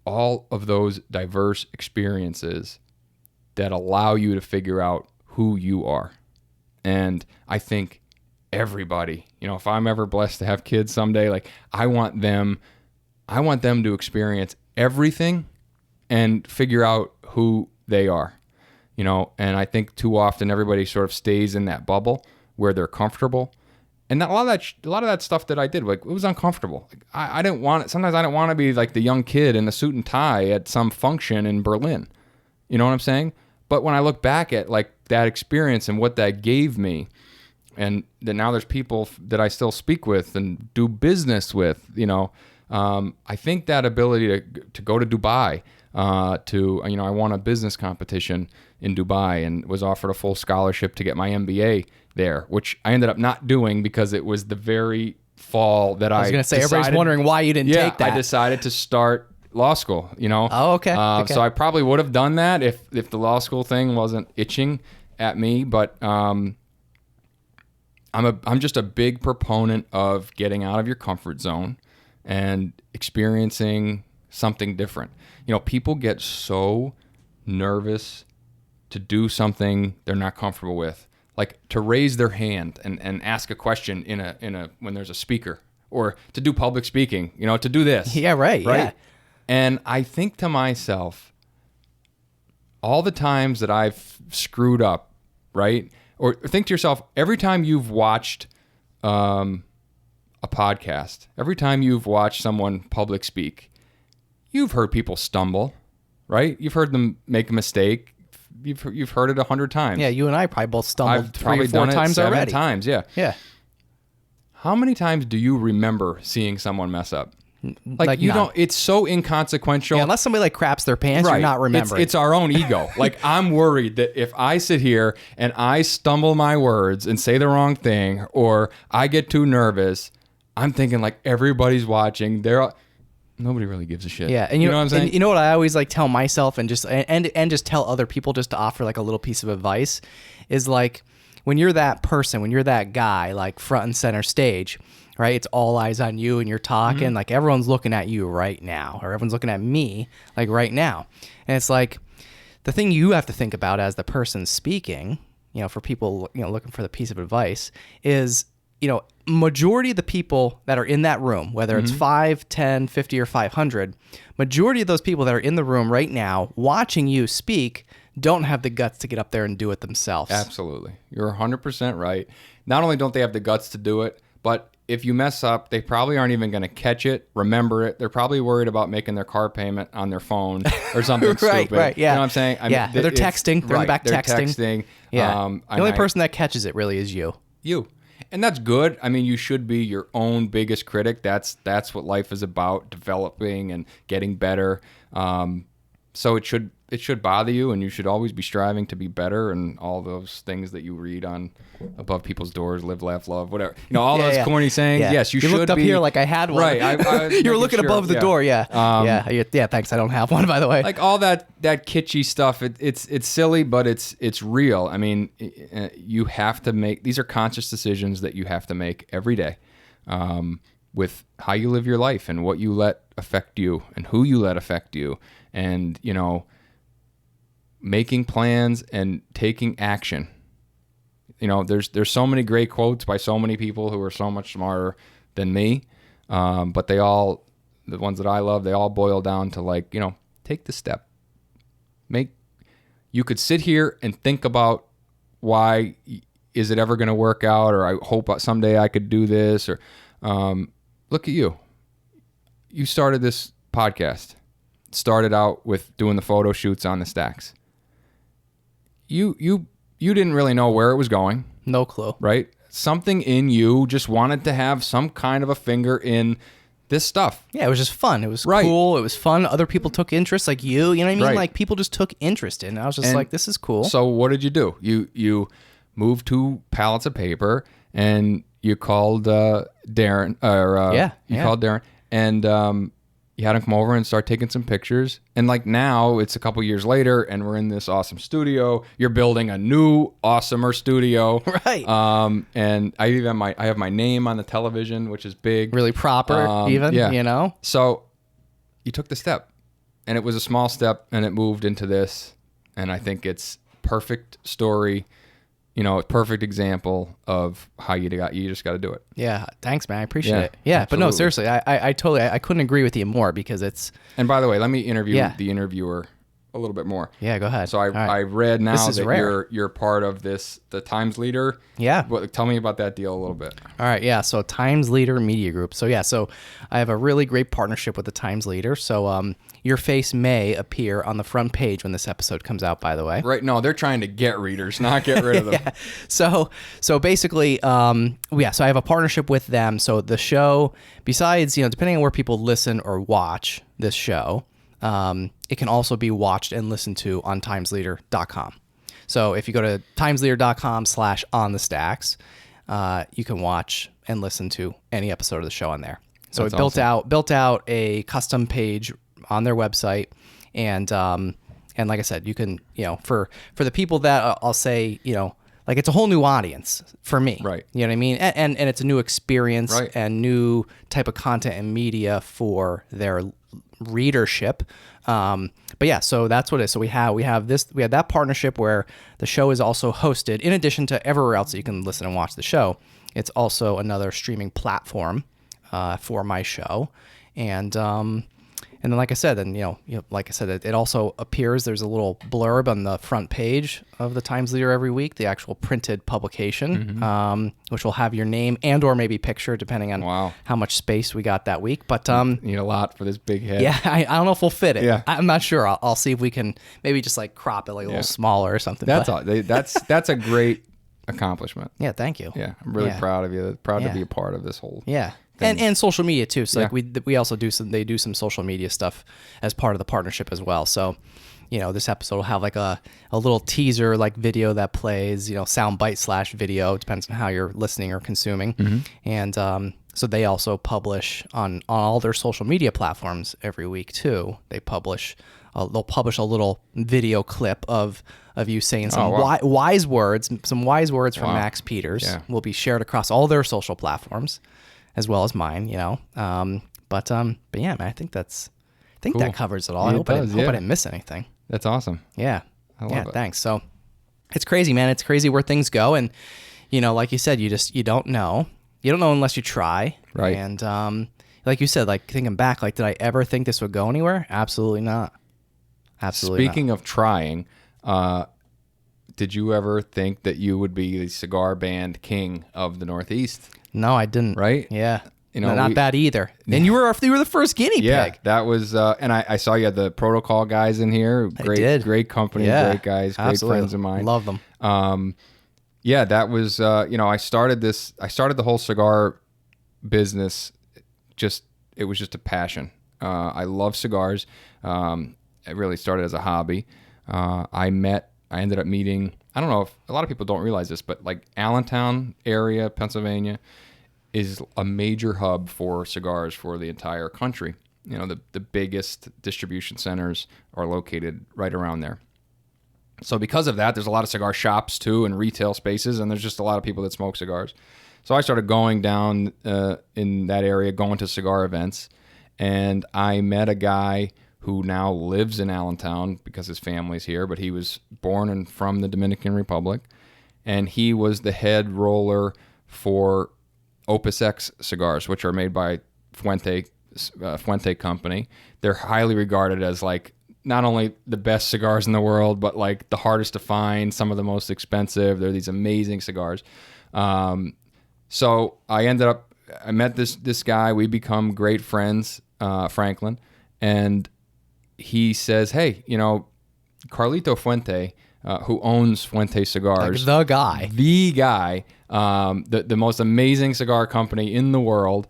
all of those diverse experiences that allow you to figure out who you are. And I think everybody. You know, if I'm ever blessed to have kids someday, like I want them to experience everything and figure out who they are. You know, and I think too often everybody sort of stays in that bubble where they're comfortable. And a lot of that stuff that I did, like, it was uncomfortable. Like, I didn't want it. Sometimes I didn't want to be like the young kid in the suit and tie at some function in Berlin. You know what I'm saying? But when I look back at like that experience and what that gave me, and that now there's people that I still speak with and do business with, you know, I think that ability to go to Dubai, you know, I won a business competition in Dubai and was offered a full scholarship to get my MBA there, which I ended up not doing because it was the very fall that I was going to say, everybody's wondering why you didn't take that. I decided to start law school, you know. Oh, okay. So I probably would have done that if the law school thing wasn't itching at me, but I'm just a big proponent of getting out of your comfort zone and experiencing something different. You know, people get so nervous to do something they're not comfortable with, like to raise their hand and ask a question in a when there's a speaker, or to do public speaking, you know, to do this. Yeah, right. Yeah. And I think to myself, all the times that I've screwed up, right? Or think to yourself, every time you've watched a podcast, every time you've watched someone public speak, you've heard people stumble, right? You've heard them make a mistake. You've heard it 100 times. Yeah, you and I probably both stumbled I've 3 probably or 4 done it times 7 already. times, yeah. Yeah. How many times do you remember seeing someone mess up? Like you none. don't. It's so inconsequential. Yeah, unless somebody like craps their pants, you're not remembering. It's our own ego. Like, I'm worried that if I sit here and I stumble my words and say the wrong thing, or I get too nervous, I'm thinking like everybody's watching. Nobody really gives a shit. Yeah, and you know what I'm saying? And you know what I always like tell myself and just tell other people, just to offer like a little piece of advice, is like, when you're that person, when you're that guy, like front and center stage, right? It's all eyes on you and you're talking, Mm-hmm. like everyone's looking at you right now, or everyone's looking at me like right now. And it's like, the thing you have to think about as the person speaking, you know, for people, you know, looking for the piece of advice is, you know, majority of the people that are in that room, whether it's 5, 10, 50, or 500, majority of those people that are in the room right now watching you speak don't have the guts to get up there and do it themselves. Absolutely. You're 100% right. Not only don't they have the guts to do it, but if you mess up, they probably aren't even going to catch it, remember it. They're probably worried about making their car payment on their phone or something Right, stupid. right, yeah. You know what I'm saying? They're texting. They're in the back they're texting. Yeah. The only person that catches it really is you. You. And that's good. I mean, you should be your own biggest critic. That's what life is about, developing and getting better. So it should bother you, and you should always be striving to be better, and all those things that you read on above people's doors, live, laugh, love, whatever. You know, all those corny sayings. Yeah. Yes, you should looked up be. here like I had one. Right. You were looking above the door. Yeah. Yeah. Thanks. I don't have one, by the way. Like all that kitschy stuff. It's silly, but it's real. I mean, you have to make, these are conscious decisions that you have to make every day, with how you live your life and what you let affect you and who you let affect you, and, you know, making plans and taking action. You know, there's so many great quotes by so many people who are so much smarter than me, but the ones that I love, they all boil down to, like, you know, take the step. You could sit here and think about, why is it ever going to work out, or I hope someday I could do this, or look at you. You started this podcast. Started out with doing the photo shoots on the stacks. You didn't really know where it was going. No clue. Right? Something in you just wanted to have some kind of a finger in this stuff. Yeah, it was just fun. It was cool. It was fun. Other people took interest, like you. You know what I mean? Right. Like, people just took interest in it. I was just like, this is cool. So what did you do? You moved 2 pallets of paper, and you called Darren. Called Darren, and you had him come over and start taking some pictures. And like, now it's a couple years later, and we're in this awesome studio. You're building a new, awesomer studio, right? And I have my name on the television, which is big, really proper, even. Yeah. You know. So you took the step, and it was a small step, and it moved into this. And I think it's perfect story a perfect example of how you just got to do it. Yeah, thanks, man. I appreciate Yeah, it. Yeah, but no, absolutely. seriously, I totally, I couldn't agree with you more because it's. And by the way, let me interview Yeah. the interviewer a little bit more. Yeah, go ahead. So I All right. I read now This is that rare. you're part of the Times Leader. Yeah. Tell me about that deal a little bit. All right, yeah. So Times Leader Media Group. So yeah, so I have a really great partnership with the Times Leader. So your face may appear on the front page when this episode comes out. By the way, Right? No, they're trying to get readers, not get rid of them. So basically, So I have a partnership with them. So the show, besides depending on where people listen or watch this show, it can also be watched and listened to on timesleader.com. So if you go to timesleader.com/onthestacks, you can watch and listen to any episode of the show on there. So That's we built out a custom page on their website, and like I said, you can for the people that I'll say like it's a whole new audience for me, Right. You know what I mean, and it's a new experience Right. and new type of content and media for their readership. But yeah, so that's what it is. So we have that partnership where the show is also hosted in addition to everywhere else that you can listen and watch the show. It's also another streaming platform for my show, and then, like I said, it also appears. There's a little blurb on the front page of the Times Leader every week, the actual printed publication, which will have your name and/or maybe picture, depending on Wow. how much space we got that week. But Need a lot for this big head. yeah, I don't know if we'll fit it. Yeah. I'm not sure. I'll see if we can maybe just like crop it like a little smaller or something. That's but, all. That's a great accomplishment. Yeah, thank you. Yeah, I'm really Yeah. proud of you. Proud Yeah. to be a part of this whole. Yeah. And social media too. So Yeah. like we also do some social media stuff as part of the partnership as well. So, this episode will have like a little teaser like video that plays, sound bite / video, depends on how you're listening or consuming. Mm-hmm. And so they also publish on all their social media platforms every week too. They'll publish a little video clip of you saying some wise words, from Wow. Max Peters. Yeah. Will be shared across all their social platforms, as well as mine. But yeah, man, I think that covers it all. Yeah, I it hope I does, didn't miss anything. That's awesome. Yeah. I love it. Thanks. So it's crazy, man. It's crazy where things go, and like you said, you don't know. You don't know unless you try. Right. And like you said, like thinking back, like did I ever think this would go anywhere? Absolutely not. Absolutely. Speaking of trying, did you ever think that you would be the cigar band king of the Northeast? No, I didn't. Right? Yeah. You know, No, not we- that either. And you were the first guinea Yeah, pig. that was, and I saw you had the Protocol guys in here. Great, did. great company, Yeah. great guys, great Absolutely. friends of mine. Love them. Yeah, that was, I started the whole cigar business. It was just a passion. I love cigars. It really started as a hobby. I ended up meeting, I don't know if a lot of people don't realize this, but like Allentown area, Pennsylvania is a major hub for cigars for the entire country. The biggest distribution centers are located right around there. So because of that, there's a lot of cigar shops too and retail spaces, and there's just a lot of people that smoke cigars. So I started going down in that area, going to cigar events, and I met a guy who now lives in Allentown because his family's here, but he was born and from the Dominican Republic, and he was the head roller for Opus X cigars, which are made by Fuente Company. They're highly regarded as like not only the best cigars in the world, but like the hardest to find, some of the most expensive. They're these amazing cigars. So I met this guy. We become great friends, Franklin, and he says, "Hey, Carlito Fuente, who owns Fuente Cigars, Like the guy, the most amazing cigar company in the world,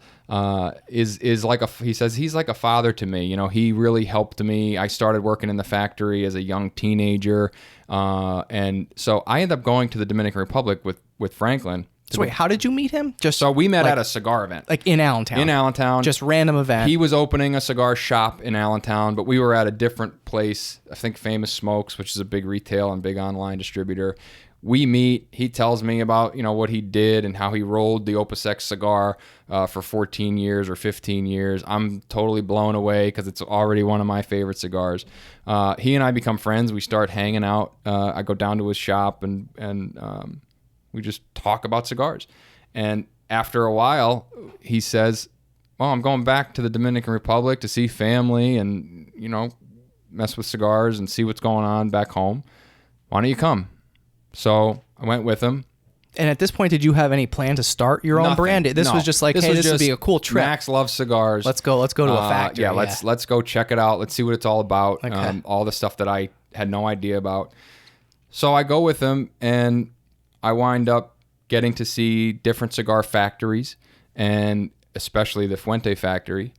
is like he says he's like a father to me. He really helped me. I started working in the factory as a young teenager, and so I ended up going to the Dominican Republic with Franklin. So wait, how did you meet him? So we met at a cigar event. Like in Allentown. In Allentown. Just random event. He was opening a cigar shop in Allentown, but we were at a different place. I think Famous Smokes, which is a big retail and big online distributor. We meet. He tells me about what he did and how he rolled the Opus X cigar for 14 years or 15 years. I'm totally blown away because it's already one of my favorite cigars. He and I become friends. We start hanging out. I go down to his shop and We just talk about cigars. And after a while, he says, well, I'm going back to the Dominican Republic to see family and, mess with cigars and see what's going on back home. Why don't you come? So I went with him. And at this point, did you have any plan to start your own Nothing. brand? This was just like, hey, this would be a cool trip. Max loves cigars. Let's go to a factory. Yeah, let's go check it out. Let's see what it's all about. Okay. All the stuff that I had no idea about. So I go with him, and I wind up getting to see different cigar factories, and especially the Fuente factory.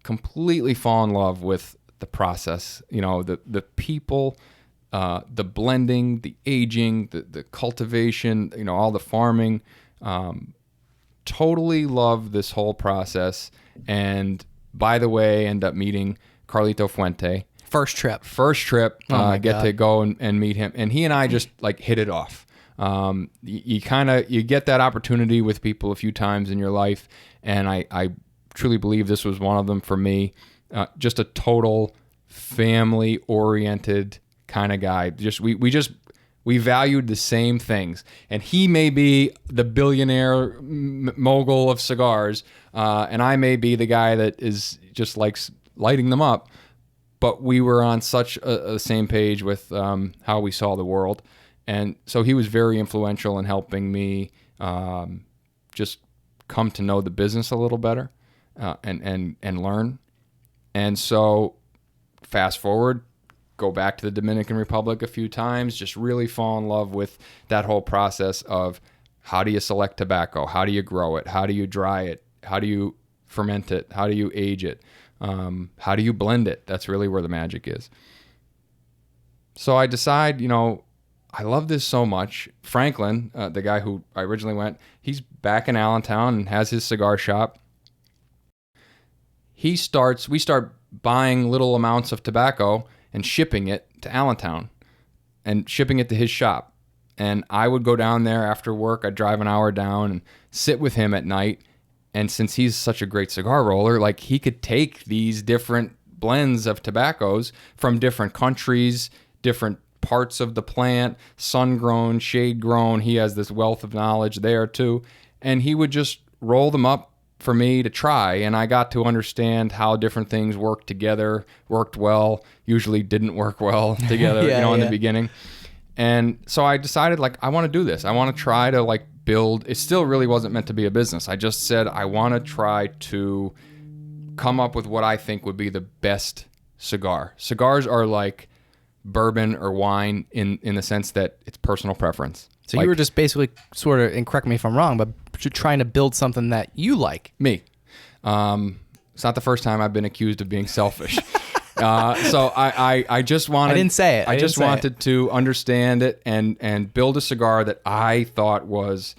Completely fall in love with the process. The people. The blending, the aging, the cultivation, all the farming. Totally love this whole process. And by the way, end up meeting Carlito Fuente. First trip. Get to go and meet him. And he and I just like hit it off. You get that opportunity with people a few times in your life. And I truly believe this was one of them for me. Just a total family oriented kind of guy. We valued the same things, and he may be the billionaire mogul of cigars, and I may be the guy that is just likes lighting them up, but we were on such a same page with how we saw the world. And so he was very influential in helping me just come to know the business a little better and learn. And so fast forward, go back to the Dominican Republic a few times, just really fall in love with that whole process of how do you select tobacco? How do you grow it? How do you dry it? How do you ferment it? How do you age it? How do you blend it? That's really where the magic is. So I decide, I love this so much. Franklin, the guy who I originally went, he's back in Allentown and has his cigar shop. We start buying little amounts of tobacco and shipping it to Allentown and shipping it to his shop. And I would go down there after work. I'd drive an hour down and sit with him at night. And since he's such a great cigar roller, like he could take these different blends of tobaccos from different countries, different parts of the plant, sun-grown, shade-grown. He has this wealth of knowledge there too. And he would just roll them up for me to try, and I got to understand how different things worked together, worked well, usually didn't work well together, in the beginning. And so I decided, I want to do this. I want to try to, build. It still really wasn't meant to be a business. I just said I want to try to come up with what I think would be the best cigar. Cigars are like bourbon or wine in the sense that it's personal preference. So you were just basically sort of, and correct me if I'm wrong, but trying to build something that you like. Me. It's not the first time I've been accused of being selfish. So I just wanted... I didn't say it. I just wanted to understand it and build a cigar that I thought was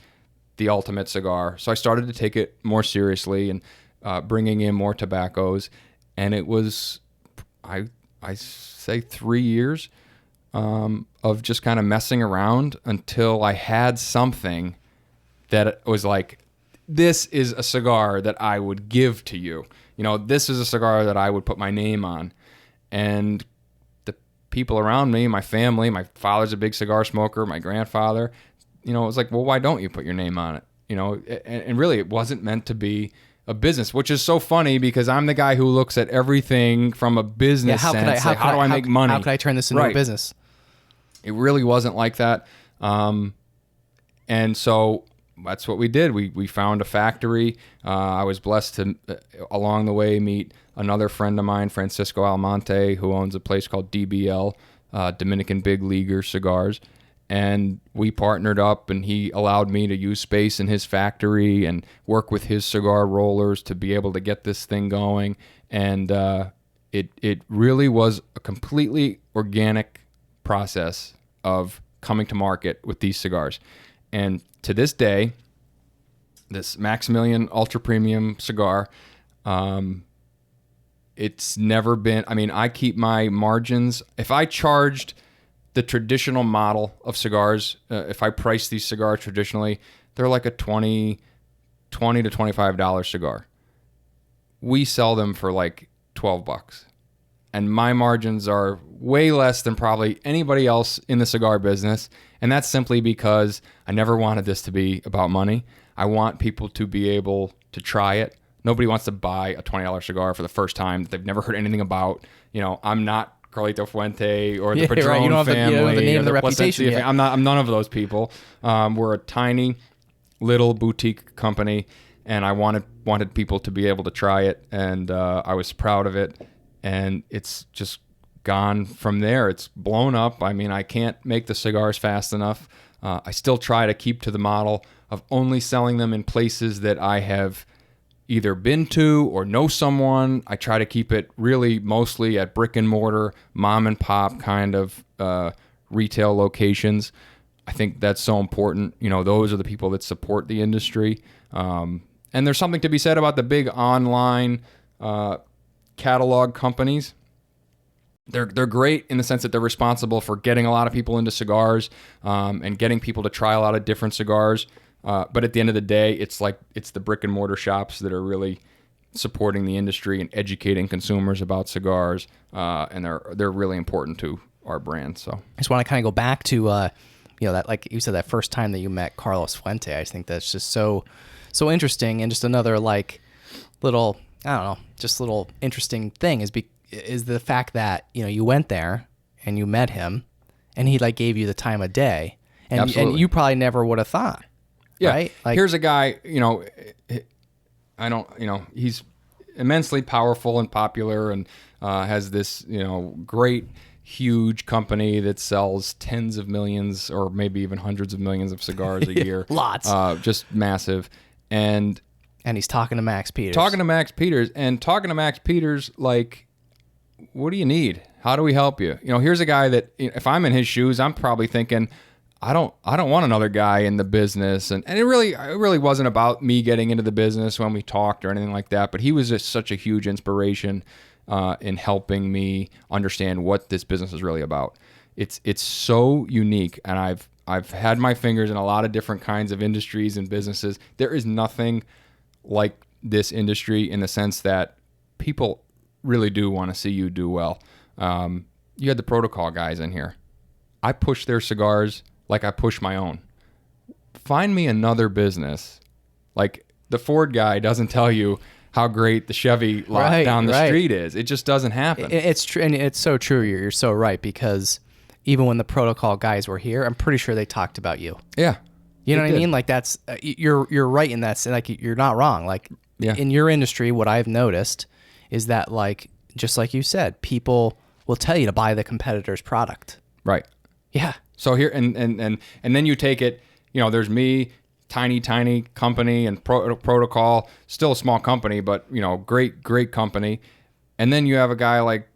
the ultimate cigar. So I started to take it more seriously and bringing in more tobaccos. And it was, I say 3 years of just kind of messing around until I had something that was like, this is a cigar that I would give to you. This is a cigar that I would put my name on. And the people around me, my family, my father's a big cigar smoker, my grandfather, it was like, well, why don't you put your name on it? And really it wasn't meant to be a business, which is so funny because I'm the guy who looks at everything from a business sense. How do I make money? How can I turn this into a business? It really wasn't like that. And so that's what we did. We found a factory. I was blessed to, along the way, meet another friend of mine, Francisco Almonte, who owns a place called DBL, Dominican Big Leaguer Cigars. And we partnered up, and he allowed me to use space in his factory and work with his cigar rollers to be able to get this thing going. And it really was a completely organic process of coming to market with these cigars. And to this day, this Maximilian Ultra Premium cigar, it's never been, I keep my margins. If I charged the traditional model of cigars, if I price these cigars traditionally, they're like a $20 to $25 cigar. We sell them for like $12. and my margins are way less than probably anybody else in the cigar business. And that's simply because I never wanted this to be about money. I want people to be able to try it. Nobody wants to buy a $20 cigar for the first time that they've never heard anything about. You know, I'm not Carlito Fuente or the Padron right. You don't have family. you don't have the name or and the reputation yet. I'm none of those people. We're a tiny little boutique company, and I wanted people to be able to try it, and I was proud of it. And it's just gone from there. It's blown up. I mean, I can't make the cigars fast enough. I still try to keep to the model of only selling them in places that I have either been to or know someone. I try to keep it really mostly at brick and mortar, mom and pop kind of retail locations. I think that's so important. You know, those are the people that support the industry. And there's something to be said about the big online catalog companies. They're great in the sense that they're responsible for getting a lot of people into cigars and getting people to try a lot of different cigars. But at the end of the day, it's the brick and mortar shops that are really supporting the industry and educating consumers about cigars, and they're really important to our brand. So I just want to kind of go back to that, like you said, that first time that you met Carlos Fuente. I think that's just so interesting, and just another like little, I don't know, just little interesting thing is the fact that you went there and you met him, and he like gave you the time of day, and you probably never would have thought. Yeah, right? Like, here's a guy, he's immensely powerful and popular, and has this, great, huge company that sells tens of millions or maybe even hundreds of millions of cigars a year. Lots. Just massive. And he's talking to Max Peters. Like, what do you need? How do we help you? Here's a guy that, if I'm in his shoes, I'm probably thinking, I don't want another guy in the business. And it really wasn't about me getting into the business when we talked or anything like that. But he was just such a huge inspiration in helping me understand what this business is really about. It's so unique, and I've had my fingers in a lot of different kinds of industries and businesses. There is nothing like this industry in the sense that people really do want to see you do well. You had the protocol guys in here. I push their cigars like I push my own. Find me another business. Like, the Ford guy doesn't tell you how great the Chevy lot down the street is. It just doesn't happen. It's true, and it's so true. You're so right, because even when the protocol guys were here, I'm pretty sure they talked about you. Yeah. You know what I mean? Like, that's you're right in that. Like, you're not wrong. Like, in your industry, what I've noticed is that, like, just like you said, people will tell you to buy the competitor's product. Right. Yeah. So here, and then you take it, there's me, tiny company, and protocol, still a small company, but, great company. And then you have a guy like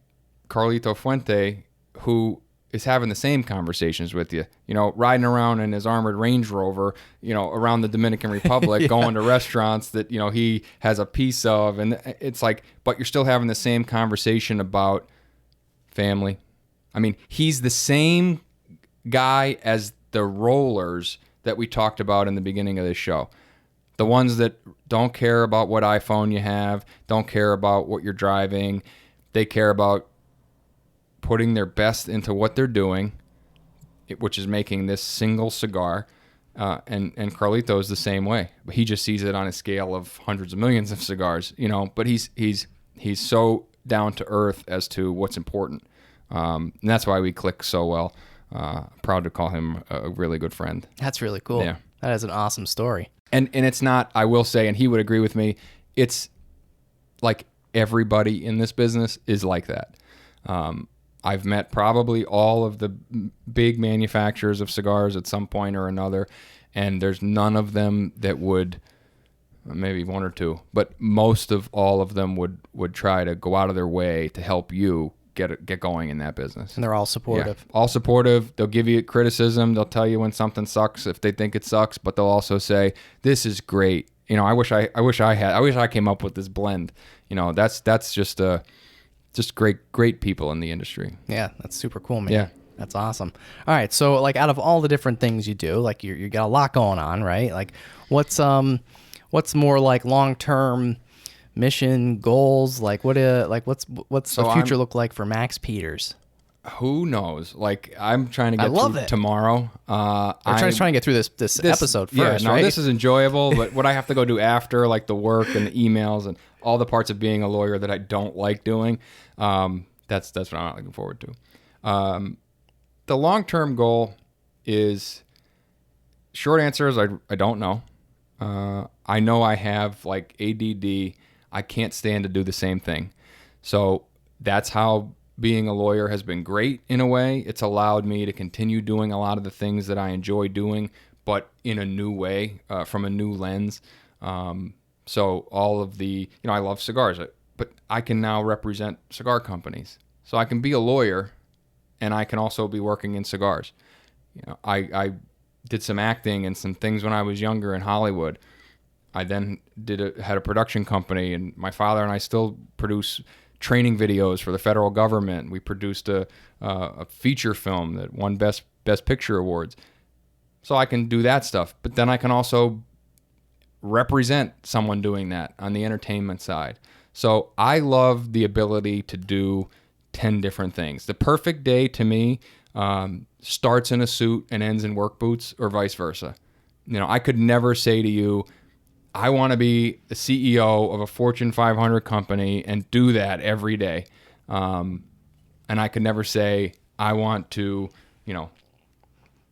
Carlito Fuente, who is having the same conversations with you, riding around in his armored Range Rover, around the Dominican Republic, going to restaurants that, he has a piece of. And it's like, but you're still having the same conversation about family. I mean, he's the same guy as the rollers that we talked about in the beginning of this show. The ones that don't care about what iPhone you have, don't care about what you're driving. They care about putting their best into what they're doing, which is making this single cigar. And Carlito is the same way. But he just sees it on a scale of hundreds of millions of cigars, but he's so down to earth as to what's important. And that's why we click so well. Proud to call him a really good friend. That's really cool. Yeah. That is an awesome story. And it's not, I will say, and he would agree with me, it's like everybody in this business is like that. I've met probably all of the big manufacturers of cigars at some point or another, and there's none of them that would, maybe one or two, but most of all of them would try to go out of their way to help you get going in that business. And they're all supportive. Yeah, all supportive. They'll give you criticism. They'll tell you when something sucks if they think it sucks, but they'll also say, "This is great. I wish I came up with this blend." That's just great people in the industry. Yeah, that's super cool, man. Yeah. That's awesome. All right, so like out of all the different things you do, like you got a lot going on, right? Like what's more like long-term mission, goals? Like what's So the future look like for Max Peters? Who knows? Like, I'm trying to get love through it. tomorrow. We're trying to get through this episode first, yeah, no, right? this is enjoyable, but what I have to go do after, like the work and the emails and all the parts of being a lawyer that I don't like doing, that's what I'm not looking forward to. The long-term goal is, short answer is I don't know. I know I have like ADD. I can't stand to do the same thing. So that's how being a lawyer has been great in a way. It's allowed me to continue doing a lot of the things that I enjoy doing, but in a new way, from a new lens. So all of the, I love cigars, but I can now represent cigar companies. So I can be a lawyer and I can also be working in cigars. I did some acting and some things when I was younger in Hollywood. I then had a production company, and my father and I still produce training videos for the federal government. We produced a feature film that won Best Picture awards. So I can do that stuff, but then I can also represent someone doing that on the entertainment side. So I love the ability to do 10 different things. The perfect day to me starts in a suit and ends in work boots, or vice versa. I could never say to you, I want to be the CEO of a Fortune 500 company and do that every day. And I could never say, I want to,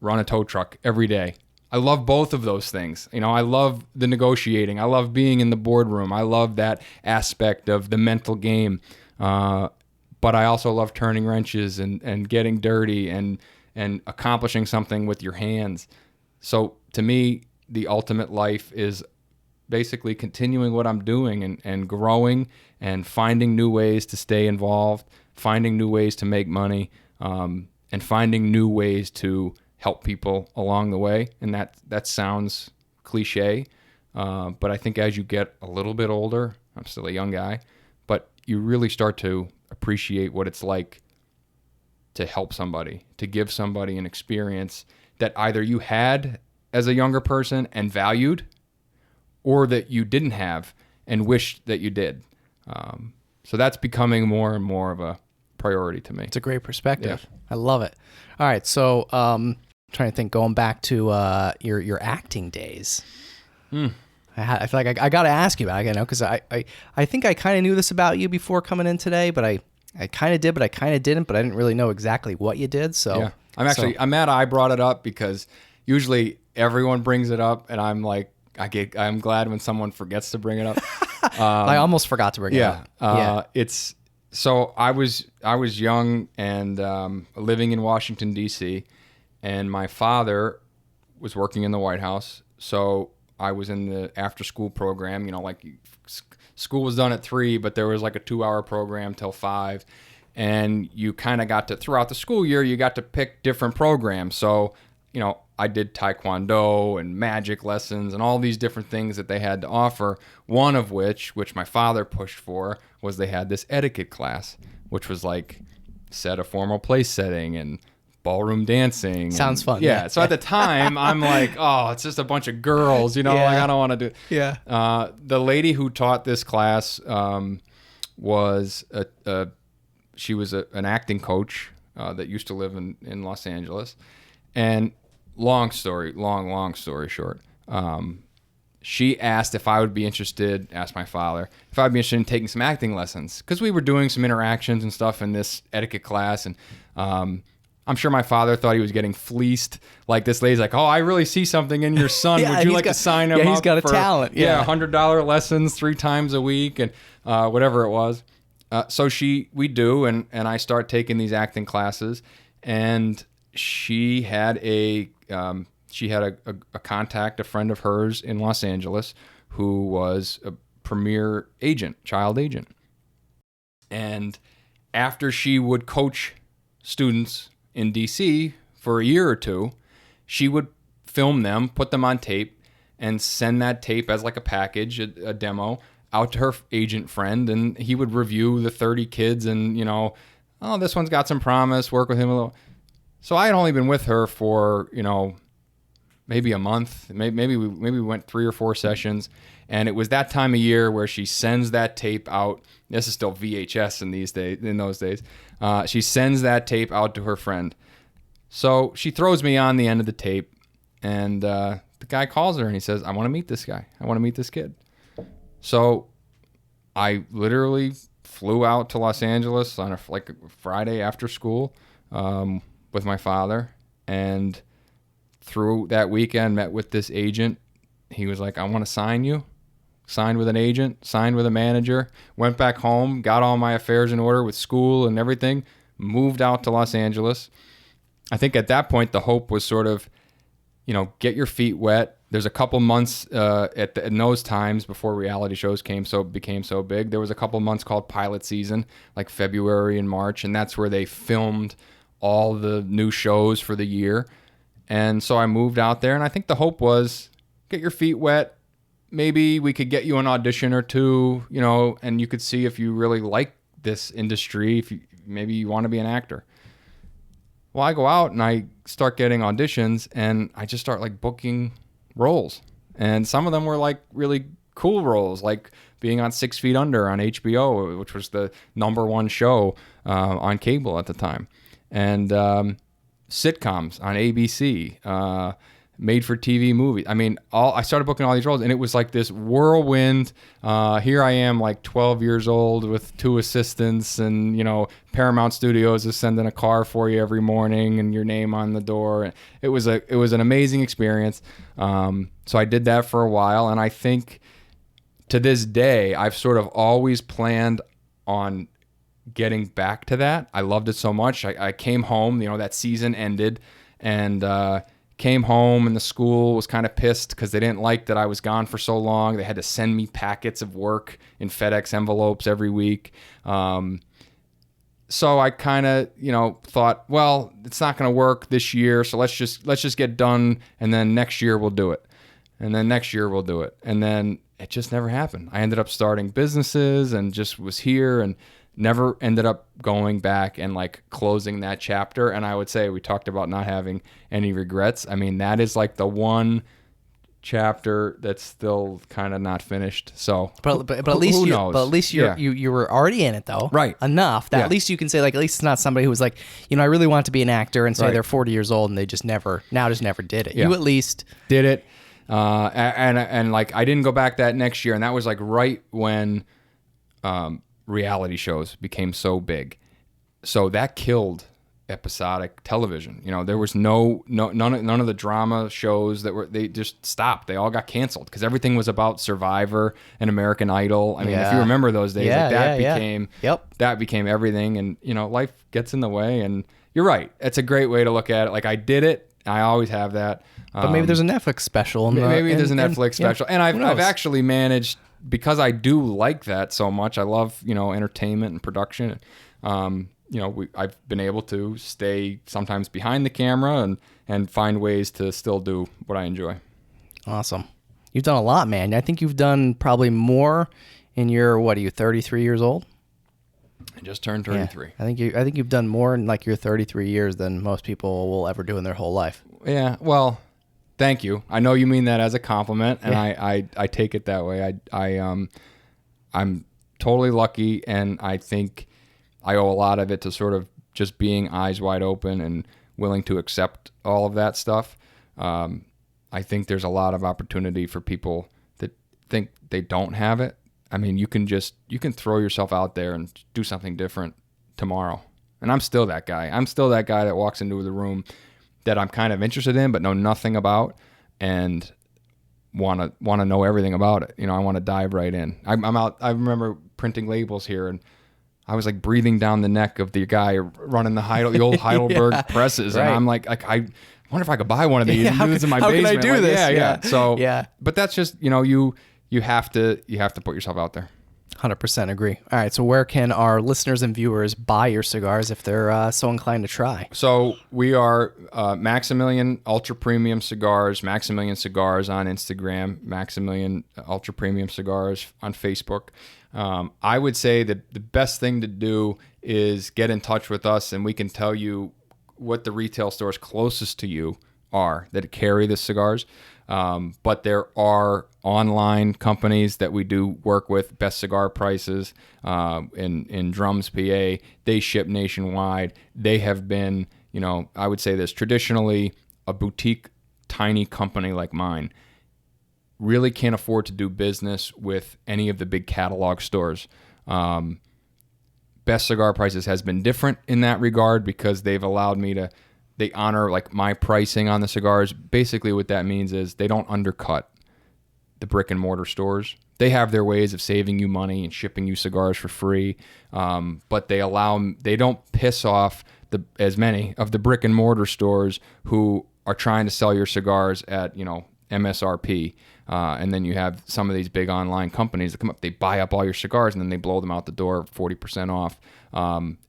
run a tow truck every day. I love both of those things. I love the negotiating. I love being in the boardroom. I love that aspect of the mental game. But I also love turning wrenches and getting dirty and accomplishing something with your hands. So to me, the ultimate life is basically continuing what I'm doing and growing and finding new ways to stay involved, finding new ways to make money, and finding new ways to help people along the way. And that sounds cliche, but I think as you get a little bit older, I'm still a young guy, but you really start to appreciate what it's like to help somebody, to give somebody an experience that either you had as a younger person and valued, or that you didn't have and wished that you did. So that's becoming more and more of a priority to me. It's a great perspective. Yeah. I love it. All right, so trying to think, going back to your acting days. I feel like I got to ask you about it, because I think I kind of knew this about you before coming in today, but I kind of did, but I kind of didn't, but I didn't really know exactly what you did. So yeah, I'm mad I brought it up, because usually everyone brings it up, and I'm like, I'm glad when someone forgets to bring it up. I almost forgot to bring it up. So I was young and living in Washington, D.C., and my father was working in the White House. So I was in the after-school program. School was done at 3, but there was like a 2-hour program till 5. And you kind of got to, throughout the school year, you got to pick different programs. So, I did Taekwondo and magic lessons and all these different things that they had to offer. One of which my father pushed for, was they had this etiquette class, which was like set a formal place setting and ballroom dancing. Sounds fun. Yeah. So at the time, I'm like, oh, it's just a bunch of girls, like I don't want to do it. Yeah. The lady who taught this class was she was an acting coach that used to live in Los Angeles. And long story short, she asked if I would be interested, asked my father, if I'd be interested in taking some acting lessons, because we were doing some interactions and stuff in this etiquette class. And I'm sure my father thought he was getting fleeced. Like, this lady's like, oh, I really see something in your son. Yeah, would you like to sign him up? He's got a talent. Yeah, $100 lessons 3 times a week and whatever it was. So we do, and I start taking these acting classes, and she had a contact, a friend of hers in Los Angeles, who was a premier agent, child agent. And after she would coach students in DC for a year or two, she would film them, put them on tape, and send that tape as like a package, a demo, out to her agent friend, and he would review the 30 kids and, oh, this one's got some promise, work with him a little. So I had only been with her for, maybe a month. Maybe we went 3 or 4 sessions, and it was that time of year where she sends that tape out. This is still VHS in those days. She sends that tape out to her friend. So she throws me on the end of the tape, and the guy calls her and he says, "I want to meet this guy. I want to meet this kid." So I literally flew out to Los Angeles on a Friday after school with my father, and through that weekend met with this agent. He was like, "I want to sign you." Signed with an agent, signed with a manager, went back home, got all my affairs in order with school and everything, moved out to Los Angeles. I think at that point the hope was sort of, get your feet wet. There's a couple months in those times before reality shows became so big. There was a couple months called pilot season, like February and March, and that's where they filmed all the new shows for the year. And so I moved out there, and I think the hope was get your feet wet. Maybe we could get you an audition or two, and you could see if you really like this industry, maybe you want to be an actor. Well, I go out and I start getting auditions, and I just start booking roles. And some of them were really cool roles, like being on 6 Feet Under on HBO, which was the #1 show on cable at the time. And sitcoms on ABC, made-for-TV movies. I mean, I started booking all these roles, and it was like this whirlwind. Here I am, 12 years old with 2 assistants, and Paramount Studios is sending a car for you every morning, and your name on the door. It was an amazing experience. So I did that for a while, and I think to this day, I've sort of always planned on getting back to that. I loved it so much. I came home. That season ended, and came home, and the school was kind of pissed because they didn't like that I was gone for so long. They had to send me packets of work in FedEx envelopes every week. So I kind of, thought, well, it's not going to work this year, so let's just get done, and then next year we'll do it. And then next year we'll do it. And then it just never happened. I ended up starting businesses and just was here and never ended up going back and closing that chapter. And I would say, we talked about not having any regrets. I mean, that is the one chapter that's still kind of not finished. So, but at least who knows? But at least you were already in it though, right? Enough that at least you can say at least it's not somebody who was I really want to be an actor, and say they're 40 years old and they just never did it. Yeah. You at least did it, and I didn't go back that next year, and that was right when reality shows became so big. So that killed episodic television. There was none of the drama shows they just stopped. They all got canceled because everything was about Survivor and American Idol. I mean, if you remember those days, that became everything, and life gets in the way. And you're right. It's a great way to look at it. I did it. I always have that. But maybe there's a Netflix special. There's a Netflix special. And I've actually managed, because I do like that so much. I love, entertainment and production. I've been able to stay sometimes behind the camera and find ways to still do what I enjoy. Awesome. You've done a lot, man. I think you've done probably more in your, 33 years old? I just turned 33. Yeah. I think you've done more in your 33 years than most people will ever do in their whole life. Yeah. Well, thank you. I know you mean that as a compliment, and I take it that way. I'm totally lucky, and I think I owe a lot of it to sort of just being eyes wide open and willing to accept all of that stuff. I think there's a lot of opportunity for people that think they don't have it. I mean, you can throw yourself out there and do something different tomorrow. And I'm still that guy. I'm still that guy that walks into the room that I'm kind of interested in but know nothing about, and want to know everything about it. I want to dive right in. I'm out. I remember printing labels here, and I was breathing down the neck of the guy running the old Heidelberg presses, and I'm like I wonder if I could buy one of these and do this in my basement. How can I do this? Yeah. So but that's just you have to put yourself out there. 100% agree. All right, so where can our listeners and viewers buy your cigars if they're so inclined to try? So we are Maximilian Ultra Premium Cigars, Maximilian Cigars on Instagram, Maximilian Ultra Premium Cigars on Facebook. I would say that the best thing to do is get in touch with us, and we can tell you what the retail stores closest to you are that carry the cigars. But there are online companies that we do work with, Best Cigar Prices, in Drums, PA. They ship nationwide. They have been, I would say this, traditionally a boutique, tiny company like mine really can't afford to do business with any of the big catalog stores. Best Cigar Prices has been different in that regard because they've allowed me to, they honor like my pricing on the cigars. Basically what that means is they don't undercut the brick and mortar stores. They have their ways of saving you money and shipping you cigars for free. But they don't piss off as many of the brick and mortar stores who are trying to sell your cigars at, MSRP. And then you have some of these big online companies that come up, they buy up all your cigars and then they blow them out the door 40% off.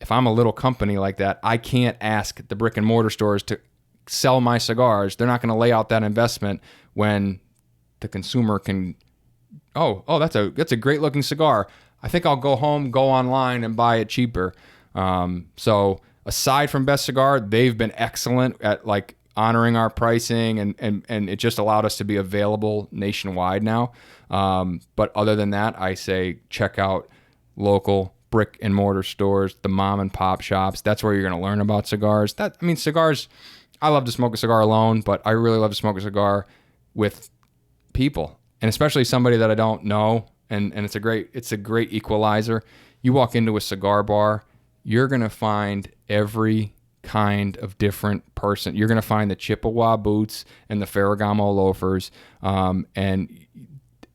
If I'm a little company like that, I can't ask the brick and mortar stores to sell my cigars. They're not going to lay out that investment when the consumer can, that's a great looking cigar. I think I'll go home, go online and buy it cheaper. So aside from Best Cigar, they've been excellent at like honoring our pricing and it just allowed us to be available nationwide now. But other than that, I say check out local brick and mortar stores, the mom and pop shops. That's where you're going to learn about cigars. Cigars, I love to smoke a cigar alone, but I really love to smoke a cigar with people, and especially somebody that I don't know. And it's a great equalizer. You walk into a cigar bar, you're going to find every kind of different person. You're going to find the Chippewa boots and the Ferragamo loafers, and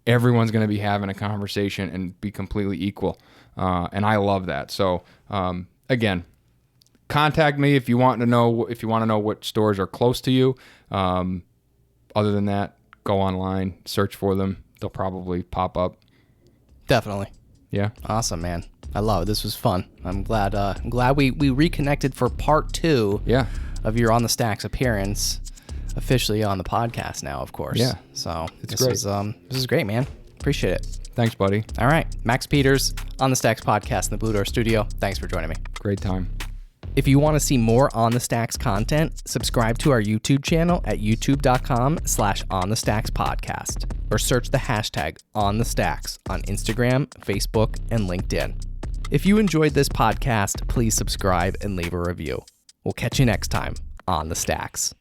everyone's going to be having a conversation and be completely equal. And I love that. So again, contact me if you want to know what stores are close to you. Other than that, go online, search for them. They'll probably pop up. Definitely. Yeah. Awesome, man. I love it. This was fun. I'm glad we reconnected for part 2 of your On the Stacks appearance, officially on the podcast now, of course. Yeah. So it's great. This is great, man. Appreciate it. Thanks, buddy. All right. Max Peters, On the Stacks podcast in the Blue Door Studio. Thanks for joining me. Great time. If you want to see more On the Stacks content, subscribe to our YouTube channel at youtube.com/onthestackspodcast or search the hashtag #OnTheStacks on Instagram, Facebook, and LinkedIn. If you enjoyed this podcast, please subscribe and leave a review. We'll catch you next time on The Stacks.